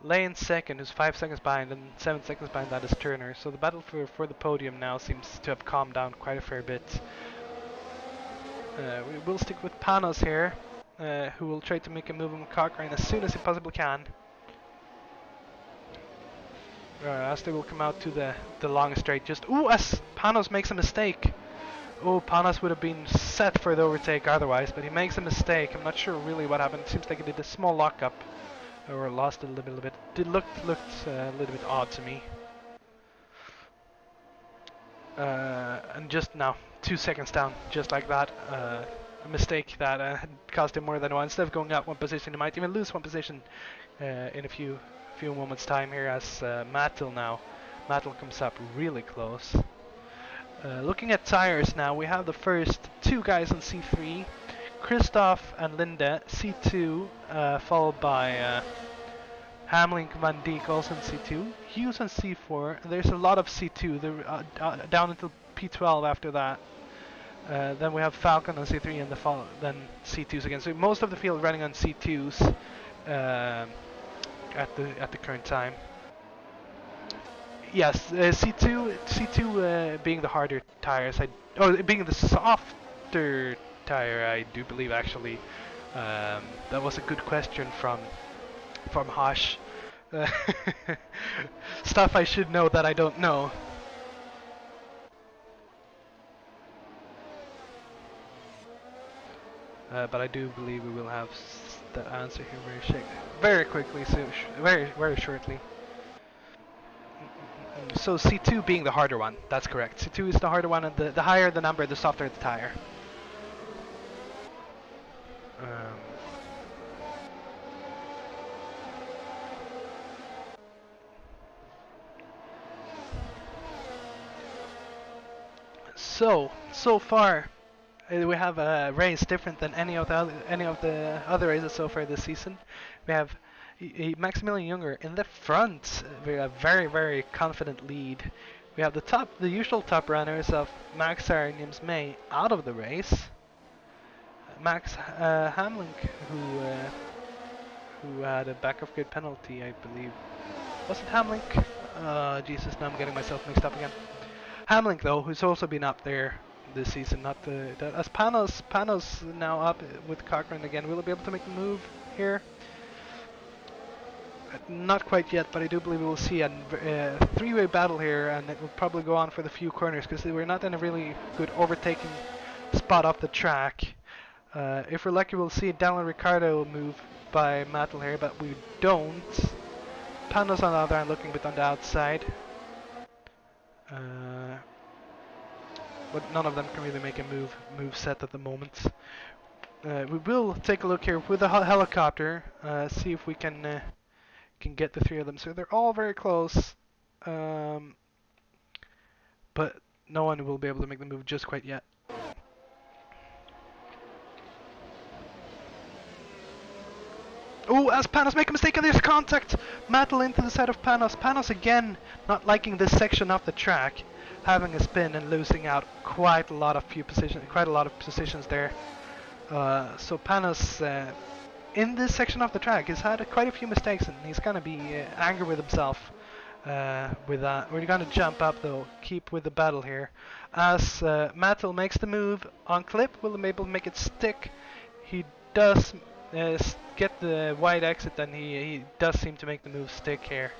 Lane second, who's 5 seconds behind, and 7 seconds behind that is Turner. So the battle for the podium now seems to have calmed down quite a fair bit. We will stick with Panos here, who will try to make a move on Cochrane as soon as he possibly can. As they will come out to the long straight. As Panos makes a mistake. Oh, Panos would have been set for the overtake otherwise, but he makes a mistake. I'm not sure really what happened. It seems like he did a small lockup, or lost a little bit. It looked a little bit odd to me. And just now, 2 seconds down, just like that. A mistake that cost him more than one. Instead of going up 1 position, he might even lose 1 position in a few moments time here as Mattel comes up really close. Looking at tires now, we have the first 2 guys on C3, Christoph and Linde, C2, followed by Hamlin, Van Dijk also in C2, Hughes on C4, and there's a lot of C2, down until P12 after that. Then we have Falcon on C3 and then C2s again. So most of the field running on C2s at the current time. Yes, C2 being the harder tires. Being the softer tire, I do believe actually. That was a good question from Hosh. Stuff I should know that I don't know. But I do believe we will have the answer here very quickly, very shortly. So C2 being the harder one, that's correct. C2 is the harder one, and the higher the number, the softer the tire. So far, we have a race different than any of the other races so far this season. We have Maximilian Younger in the front. We have very confident lead. We have the usual top runners of Max Sarr and James May out of the race. Max Hamlin, who had a back of grid penalty, I believe. Was it Hamlin? Jesus, now I'm getting myself mixed up again. Hamlin, though, who's also been up there this season, as Panos now up with Cochrane again. Will he be able to make a move here? Not quite yet, but I do believe we will see a three-way battle here, and it will probably go on for the few corners because we're not in a really good overtaking spot off the track. If we're lucky, we'll see Daniel Ricciardo move by Mattel here, but we don't. Panos on the other hand looking a bit on the outside. But none of them can really make a move set at the moment. We will take a look here with the helicopter, see if we can get the 3 of them. So they're all very close, but no one will be able to make the move just quite yet. Oh, as Panos make a mistake, and there's contact! Mattel into the side of Panos. Panos again not liking this section of the track, having a spin and losing out quite a lot of positions there. So Panos in this section of the track has had quite a few mistakes, and he's gonna be angry with himself with that. We're gonna jump up though, keep with the battle here. As Mattel makes the move on Clip, will be able to make it stick. He does get the wide exit, and he does seem to make the move stick here.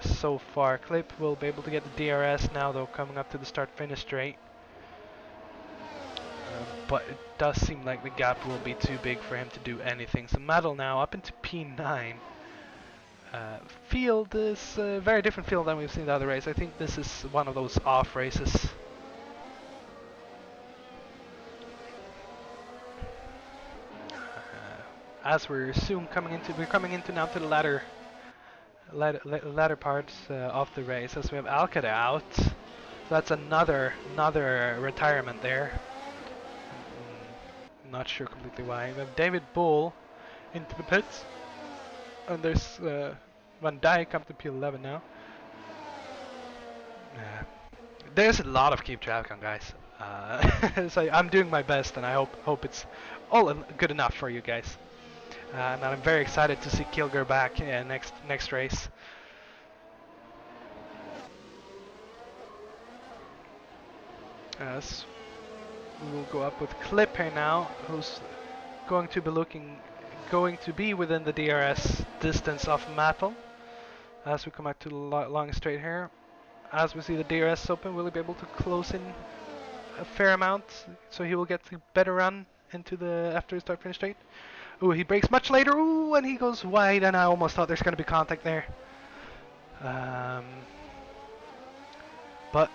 So far, Clip will be able to get the DRS now though, coming up to the start-finish straight. But it does seem like the gap will be too big for him to do anything. So Mattel now up into P9. Uh, Field is a very different field than we've seen the other race. I think this is one of those off races. As we're coming into now to the latter parts of the race, as we have Alcada out. So that's another retirement there. Not sure completely why. We have David Bull into the pits, and there's Van Dijk up to P11 now. There's a lot of keep track on, guys. So I'm doing my best, and I hope it's all good enough for you guys. And I'm very excited to see Kilger back next race. As we will go up with Clip here now, who's going to be within the DRS distance of Mattel. As we come back to the long straight here, as we see the DRS open, will he be able to close in a fair amount, so he will get a better run into the after his start finish straight? Ooh, he brakes much later. Ooh, and he goes wide, and I almost thought there's going to be contact there. But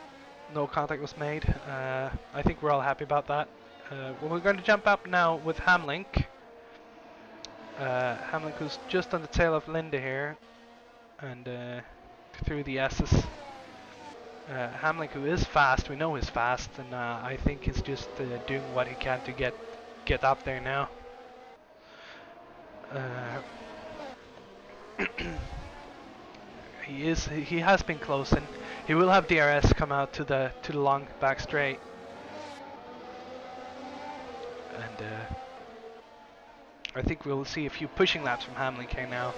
no contact was made. I think we're all happy about that. Well, we're going to jump up now with Hamlink. Hamlink, who's just on the tail of Linda here, and through the S's. Hamlink, who is fast, we know he's fast, and I think he's just doing what he can to get up there now. He has been close, and he will have DRS come out to the long back straight, and I think we'll see a few pushing laps from Hamlink here now,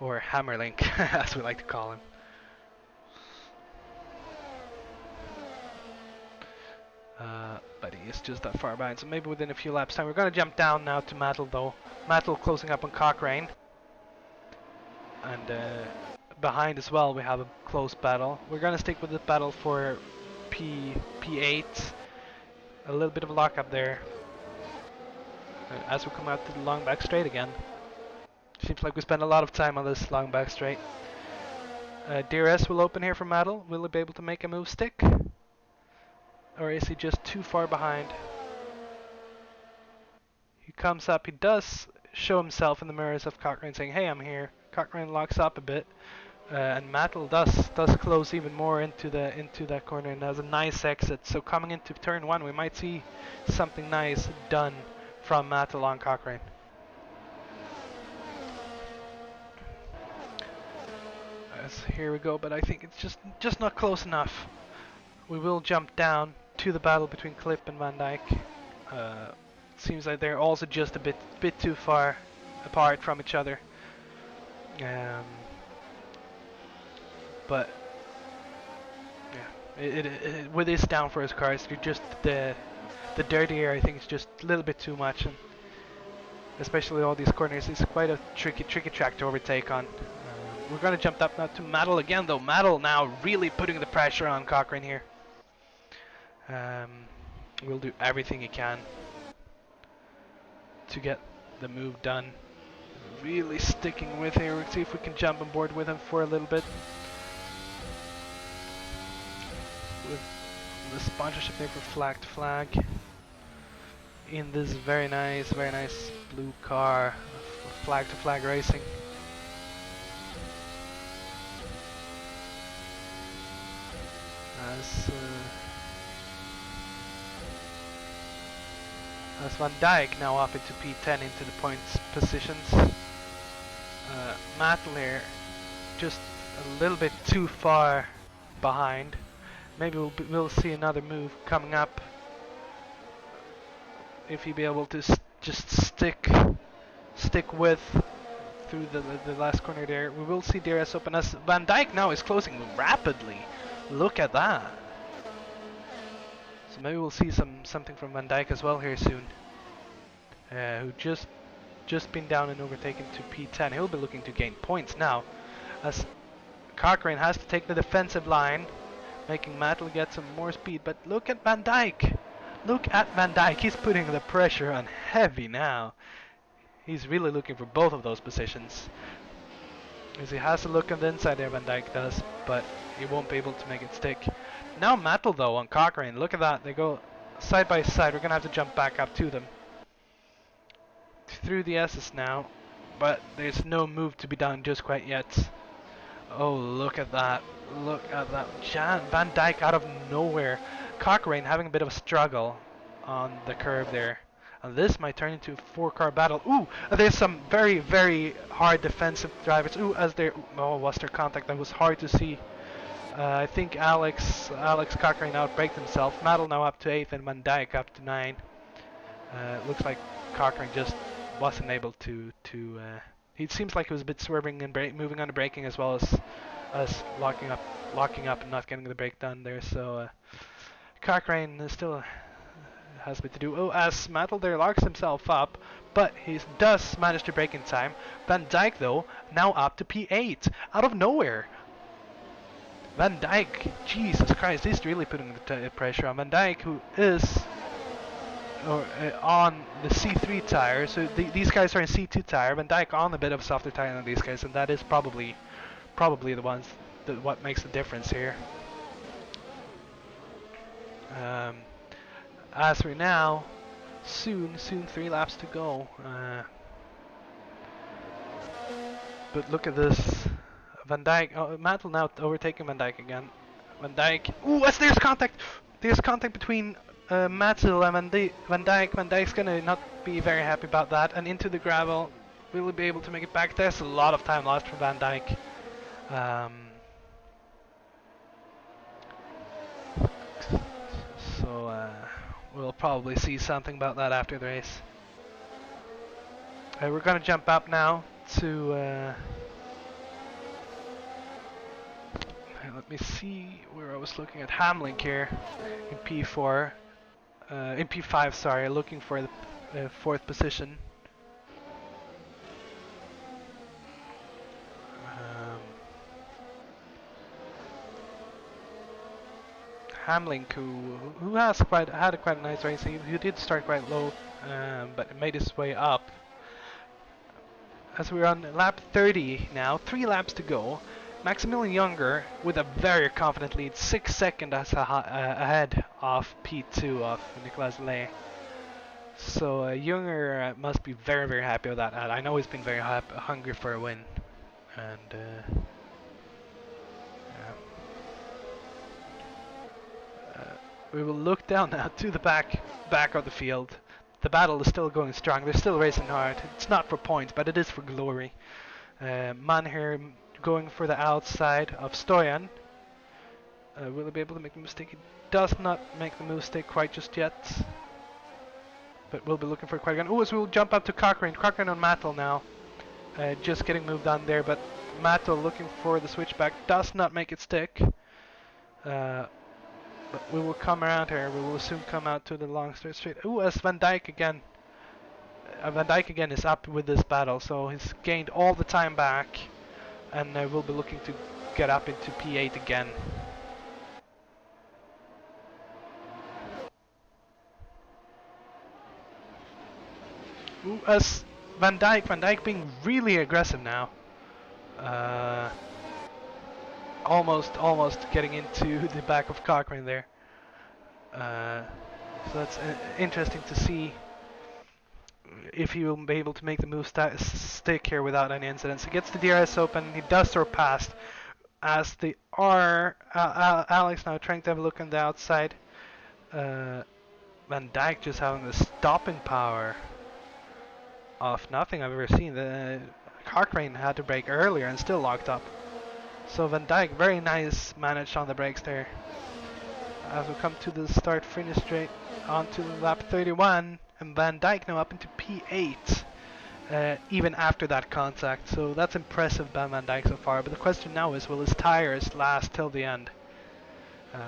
or Hammerlink as we like to call him. But he is just that far behind, so maybe within a few laps time. We're going to jump down now to Mattel though. Mattel closing up on Cochrane. And behind as well we have a close battle. We're going to stick with the battle for P8. A little bit of a lockup there. As we come out to the long back straight again. Seems like we spend a lot of time on this long back straight. DRS will open here for Mattel. Will he be able to make a move stick? Or is he just too far behind? He comes up, he does show himself in the mirrors of Cochrane saying, hey, I'm here. Cochrane locks up a bit, and Mattel does close even more into that corner and has a nice exit. So coming into turn 1, we might see something nice done from Mattel on Cochrane. Here we go, but I think it's just not close enough. We will jump down to the battle between Clip and Van Dijk. Seems like they're also just a bit too far apart from each other. But yeah, with this downforce cars, you're just the dirty air. I think it's just a little bit too much, and especially all these corners. It's quite a tricky track to overtake on. We're gonna jump up now to Mattel again, though. Mattel now really putting the pressure on Cochrane here. We'll do everything he can to get the move done. Really sticking with here. We'll see if we can jump on board with him for a little bit. With the sponsorship there for Flag to Flag in this very nice blue car, Flag to Flag racing. As Van Dijk now up into P10 into the points positions. Mattel here just a little bit too far behind. Maybe we'll see another move coming up if he'll be able to just stick with through the last corner there. We will see DRS open as Van Dijk now is closing rapidly. Look at that. So maybe we'll see something from Van Dijk as well here soon. Who just been down and overtaken to P10. He'll be looking to gain points now, as Cochrane has to take the defensive line, making Mattel get some more speed. But look at Van Dijk. Look at Van Dijk. He's putting the pressure on heavy now. He's really looking for both of those positions. As he has a look on the inside there, Van Dijk does, but he won't be able to make it stick. Now Mattel though on Cochrane, look at that, they go side by side. We're gonna have to jump back up to them. Through the S's now, but there's no move to be done just quite yet. Oh, look at that. Look at that. Van Dijk out of nowhere. Cochrane having a bit of a struggle on the curve there. And this might turn into a 4-car battle. Ooh, there's some very, very hard defensive drivers. Ooh, as there, oh, was there contact? That was hard to see. I think Alex Cochrane outbraked himself. Mattel now up to 8th and Van Dijk up to 9. Looks like Cochrane just wasn't able to. He seems like he was a bit swerving and moving on the braking as well as locking up and not getting the brake done there. So Cochrane still has a bit to do. Oh, as Mattel there locks himself up, but he does manage to brake in time. Van Dijk though now up to P8 out of nowhere. Van Dijk, Jesus Christ, he's really putting the pressure on Van Dijk, who is on the C3 tire. So these guys are in C2 tire. Van Dijk on a bit of a softer tire than these guys, and that is probably the ones what makes the difference here. As for now, soon 3 laps to go. But look at this. Van Dijk, Mattel now overtaking Van Dijk again. Van Dijk, ooh, there's contact! There's contact between Mattel and Van Dijk. Van Dijk's gonna not be very happy about that, and into the gravel. Will he be able to make it back? There's a lot of time lost for Van Dijk. So we'll probably see something about that after the race. We're gonna jump up now to let me see where I was looking at. Hamlink here in P4, in P5, sorry, looking for the 4th position. Hamlink, who has had a quite nice race. He did start quite low, but made his way up. As we're on lap 30 now, 3 laps to go. Maximilian Younger with a very confident lead, 6 seconds ahead of P2 of Nicolas Lay. So Younger must be very, very happy with that. I know he's been very hungry for a win, and we will look down now to the back of the field. The battle is still going strong. They're still racing hard. It's not for points, but it is for glory. Manher going for the outside of Stoyan. Will he be able to make the mistake? He does not make the mistake quite just yet. But we'll be looking for it quite again. Oh, so we'll jump up to Cochrane. Cochrane on Mattel now. Just getting moved on there, but Mattel looking for the switchback. Does not make it stick. But we will come around here. We will soon come out to the long straight. Oh, as Van Dijk again. Van Dijk again is up with this battle, so he's gained all the time back. And we'll be looking to get up into P8 again. Ooh, as Van Dijk being really aggressive now. Almost getting into the back of Cochrane there. So that's interesting to see if he will be able to make the move stick here without any incidents. He gets the DRS open, he does surpass as the Alex now trying to have a look on the outside. Van Dijk just having the stopping power of nothing I've ever seen. The Cochrane had to brake earlier and still locked up. So Van Dijk, very nice managed on the brakes there. As we come to the start-finish straight onto lap 31, and Van Dijk now up into P8, even after that contact. So that's impressive by Van Dijk so far. But the question now is, will his tires last till the end?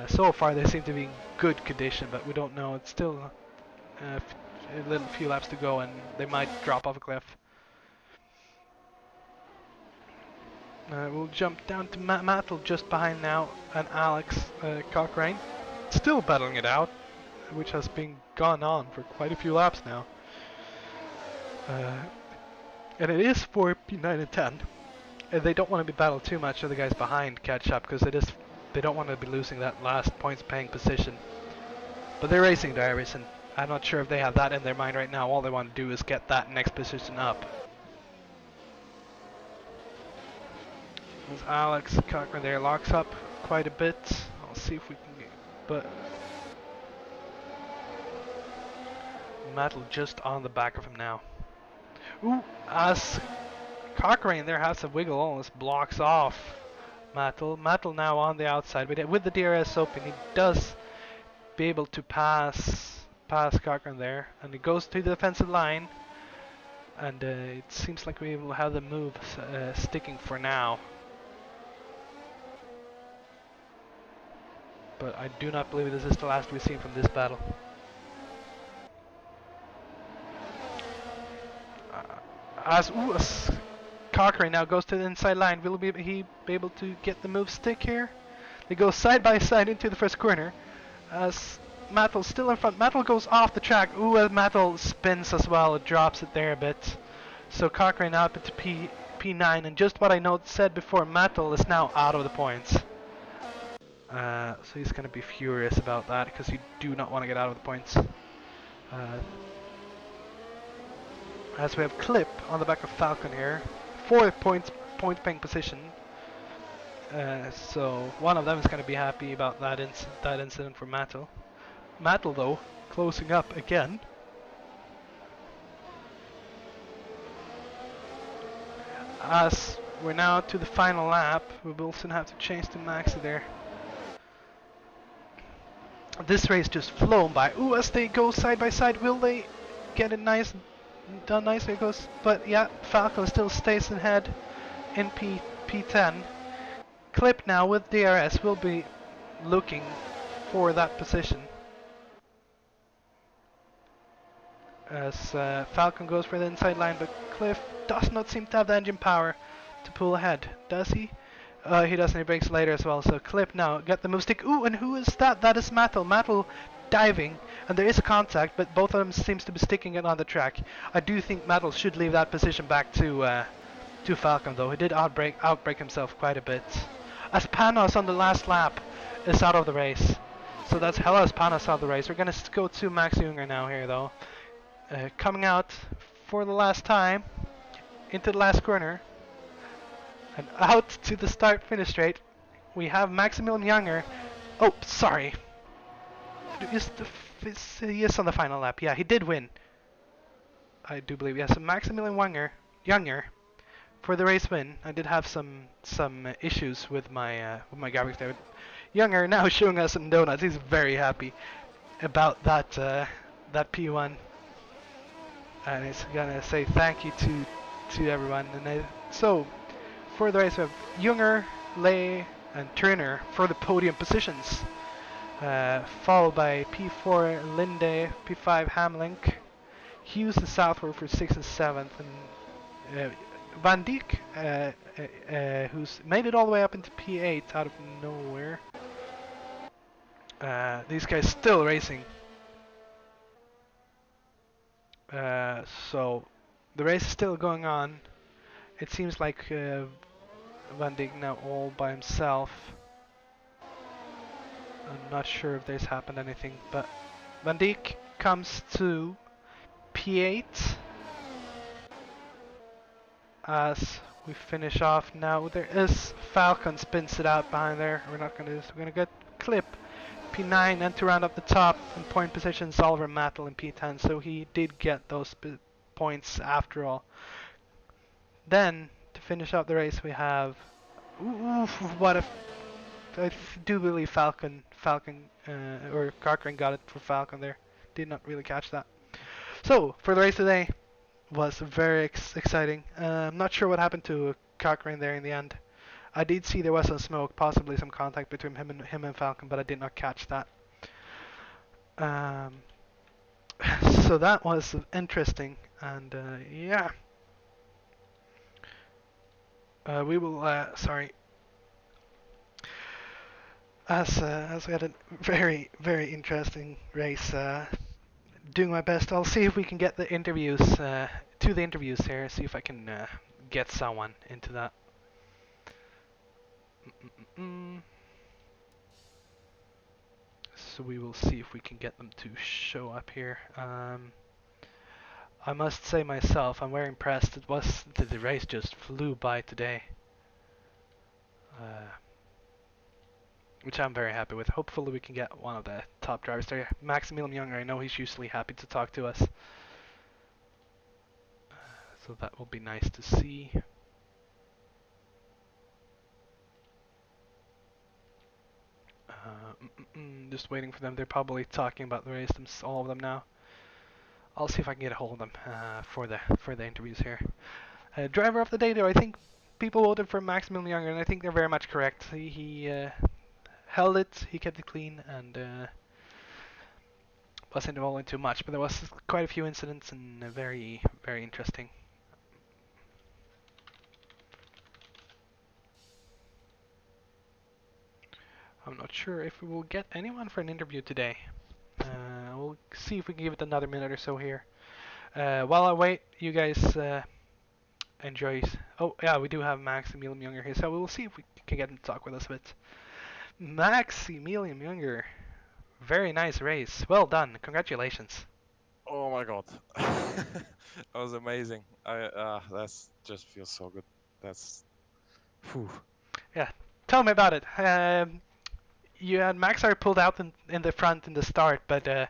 So far they seem to be in good condition, but we don't know. It's still a few laps to go, and they might drop off a cliff. We'll jump down to Mattel just behind now, and Alex Cochrane still battling it out, which has been gone on for quite a few laps now. And it is for P9 and 10. they don't want to be battled too much, so the guys behind catch up, because they don't want to be losing that last points paying position. But they're racing drivers, and I'm not sure if they have that in their mind right now. All they want to do is get that next position up. As Alex Cochran there locks up quite a bit. I'll see if we can get, but Metal just on the back of him now. Ooh, as Cochrane there has a wiggle, almost blocks off Metal. Metal now on the outside, but with the DRS open, he does be able to pass Cochrane there, and he goes to the defensive line, and it seems like we will have the move sticking for now. But I do not believe this is the last we've seen from this battle. As Cochrane now goes to the inside line, will he be able to get the move stick here? They go side by side into the first corner. As Mattel's still in front, Mattel goes off the track. Ooh, Mattel spins as well, it drops it there a bit. So Cochrane out to P9, and just what I said before, Mattel is now out of the points. So he's going to be furious about that, because you do not want to get out of the points. As we have Clip on the back of Falcon here, 4 point paying position. So one of them is going to be happy about that incident for Mattel. Mattel though, closing up again. As we're now to the final lap, we will soon have to change to Maxi there. This race just flown by. Ooh, as they go side by side, will they get it done nicely? It goes, but yeah, Falcon still stays ahead in P10. Clip now with DRS will be looking for that position. As Falcon goes for the inside line, but Cliff does not seem to have the engine power to pull ahead, does he? He doesn't, he brakes later as well, so Clip now get the move stick. Ooh, and who is that? That is Mattel. Mattel diving, and there is a contact, but both of them seems to be sticking it on the track. I do think Mattel should leave that position back to Falcon though. He did outbrake himself quite a bit. As Panos on the last lap is out of the race. So that's Hellas Panos out of the race. We're gonna go to Max Junger now here though. Coming out for the last time into the last corner. And out to the start-finish straight, we have Maximilian Junger. Oh, sorry. He is on the final lap. Yeah, he did win. I do believe. Yeah, so Maximilian Junger for the race win. I did have some issues with my graphics there. Junger now showing us some donuts. He's very happy about that P1, and he's gonna say thank you to everyone. And so. For the race, we have Junger, Ley, and Turner for the podium positions, followed by P4 Linde, P5 Hamlink, Hughes and Southward for 6th and 7th, and Van Dijk, who's made it all the way up into P8 out of nowhere. These guys still racing. So the race is still going on. It seems like Van Dijk now all by himself. I'm not sure if there's happened anything, but Van Dijk comes to P8 as we finish off now. There is Falcon spins it out behind there. We're gonna get Clip P9, and to round up the top in point positions, Oliver Mattel in P10. So he did get those points after all. Then, to finish up the race, we have... Ooh, what if... I do believe Falcon or Cochrane got it for Falcon there. Did not really catch that. So, for the race today, was very exciting. I'm not sure what happened to Cochrane there in the end. I did see there was some smoke, possibly some contact between him and Falcon, but I did not catch that. So that was interesting, and yeah. We will, sorry, as we had a very, very interesting race, doing my best. I'll see if we can get the interviews, to the interviews here, see if I can get someone into that. Mm-mm-mm. So we will see if we can get them to show up here. I must say myself, I'm very impressed. The race just flew by today, uh, which I'm very happy with. Hopefully we can get one of the top drivers there. Maximilian Younger, I know he's usually happy to talk to us, so that will be nice to see. Just waiting for them. They're probably talking about the race, all of them now. I'll see if I can get a hold of them for the interviews here. Driver of the day, though, I think people voted for Maximilian Younger, and I think they're very much correct. He held it, he kept it clean, and wasn't involved in too much. But there was quite a few incidents, and very interesting. I'm not sure if we will get anyone for an interview today. We'll see if we can give it another minute or so here. While I wait, you guys enjoy. Oh, yeah, we do have Maximilian Younger here, so we'll see if we can get him to talk with us a bit. Maximilian Younger, very nice race. Well done. Congratulations. Oh my God. That was amazing. That's just feels so good. That's whew. Yeah, tell me about it. You had Maxar pulled out in the front in the start, but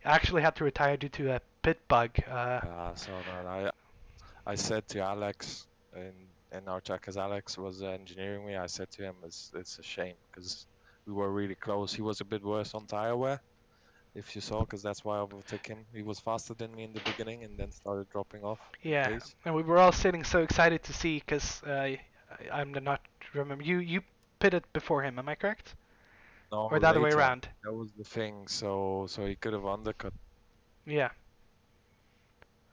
actually had to retire due to a pit bug. So no, I said to Alex in our chat, because Alex was engineering me, I said to him it's a shame because we were really close. He was a bit worse on tire wear, if you saw, because that's why I overtook him. He was faster than me in the beginning and then started dropping off in Yeah, pace. and we were all sitting so excited to see because I'm not remember you pitted before him. Am I correct? Or No, the other way later. around? That was the thing. So he could have undercut. Yeah.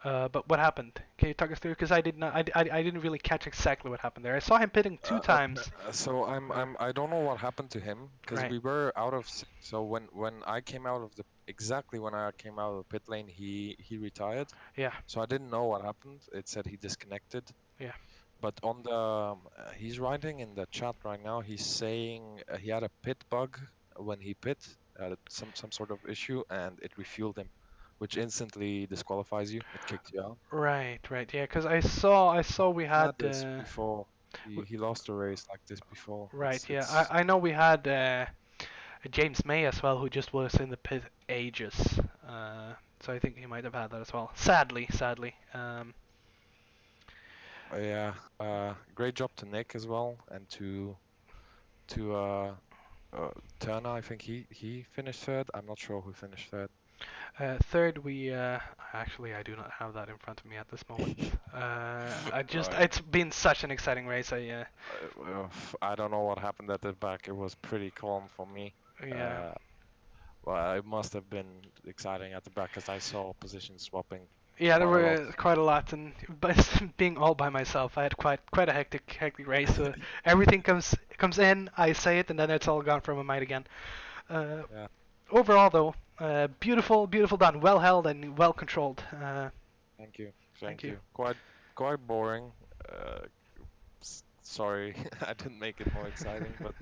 But what happened? Can you talk us through? Because I did not, I didn't really catch exactly what happened there. I saw him pitting two times. So Uh, I don't know what happened to him because right. we were out of sync. So when I came out of the exactly when I came out of the pit lane, he retired. Yeah. So I didn't know what happened. It said he disconnected. Yeah. But on the he's writing in the chat right now. He's saying he had a pit bug when he pit, some sort of issue, and it refueled him, which instantly disqualifies you. It kicks you out. Right. Right. Yeah. Because I saw we had. Had this before. He lost a race like this before. Right. Yeah. It's I know we had James May as well, who just was in the pit ages. So I think he might have had that as well. Sadly. Yeah. Great job to Nick as well, and to uh Turner. I think he finished third. I'm not sure who finished third. Third, we actually I do not have that in front of me at this moment. I just Right. it's been such an exciting race. I don't know what happened at the back. It was pretty calm for me. Yeah. Uh, well, it must have been exciting at the back because I saw position swapping Yeah, there quite a lot. were quite a lot, and but being all by myself, I had quite a hectic race. So everything comes in, I say it, and then it's all gone from my mind again. Uh, Yeah. Overall, though, beautiful done, well held and well controlled. Thank you. Thank Thank you. you. Quite boring. Uh, Sorry, I didn't make it more exciting, but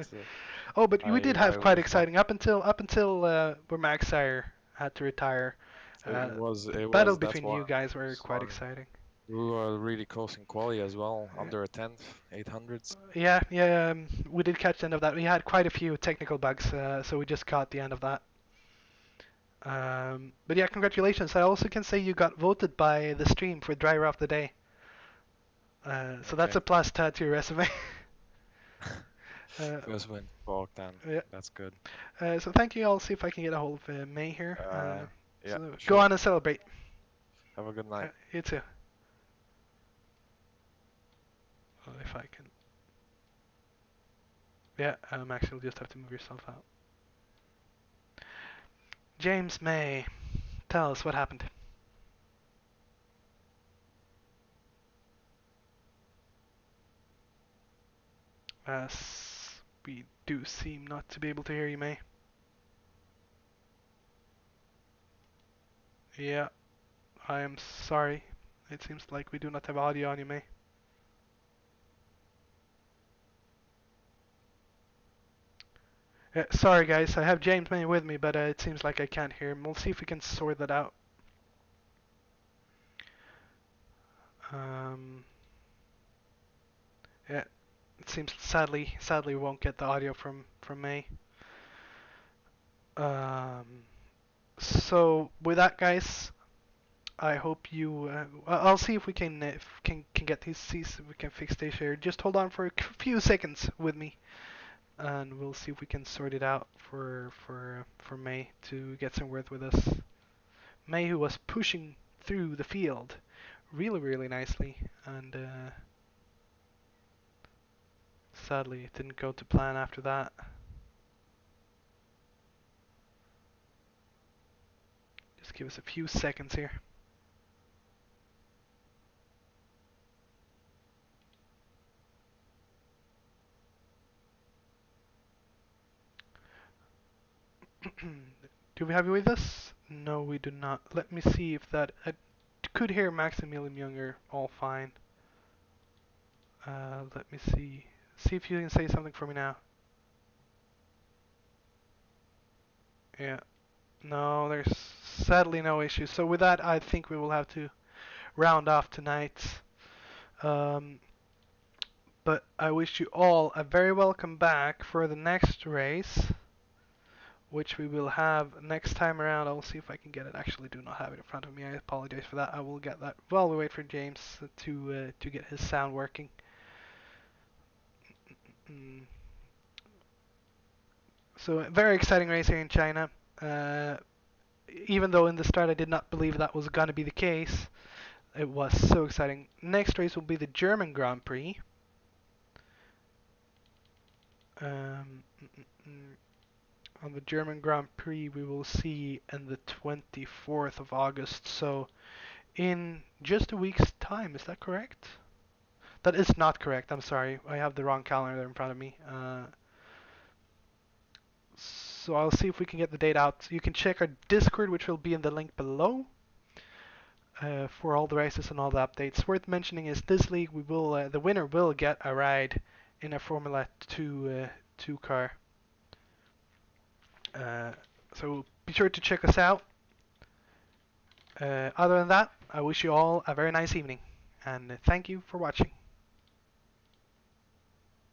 Oh, but we did I have quite was not. exciting up until where Max Sire had to retire. The It battle was. That's between why you guys I were quite started. exciting. We were really close in quali as well, Yeah, under a tenth, 800s. yeah. We did catch the end of that. We had quite a few technical bugs, so we just caught the end of that. But yeah, congratulations. I also can say you got voted by the stream for driver of the day. So that's Okay. a plus to add to your resume. uh, First win for Octan. yeah. That's good. So thank you. I'll see if I can get a hold of May here. Uh, yeah, So go sure. on and celebrate. Have a good night. You too. Well, if I can. Yeah, Max, you'll just have to move yourself out. James May, tell us what happened. As we do seem not to be able to hear you, May. Yeah, I am sorry. It seems like we do not have audio on you, May. Sorry guys, I have James May with me, but it seems like I can't hear him. We'll see if we can sort that out. Um, yeah, it seems sadly we won't get the audio from May. Um, so with that, guys, I hope you. I'll see if we can get these. See if we can fix this here. Just hold on for a few seconds with me, and we'll see if we can sort it out for May to get some word with us. May, who was pushing through the field really nicely, and sadly it didn't go to plan after that. Just give us a few seconds here. Do we have you with us? No, we do not. Let me see if that. I could hear Maximilian Younger all fine. Let me see. See if you can say something for me now. Yeah. No, there's sadly no issues. So with that, I think we will have to round off tonight. Um, but I wish you all a very welcome back for the next race, which we will have next time around. I'll see if I can get it. Actually, do not have it in front of me. I apologize for that. I will get that while we wait for James to get his sound working. Mm. So a very exciting race here in China. Uh, Even though in the start I did not believe that was going to be the case, it was so exciting. Next race will be the German Grand Prix. Um, mm, mm, mm. On the German Grand Prix, we will see on the 24th of August. So in just a week's time, is that correct? That is not correct. I'm sorry. I have the wrong calendar in front of me. So I'll see if we can get the date out. You can check our Discord, which will be in the link below, for all the races and all the updates. Worth mentioning is this league, we will the winner will get a ride in a Formula 2 car. So be sure to check us out. Other than that, I wish you all a very nice evening, and thank you for watching.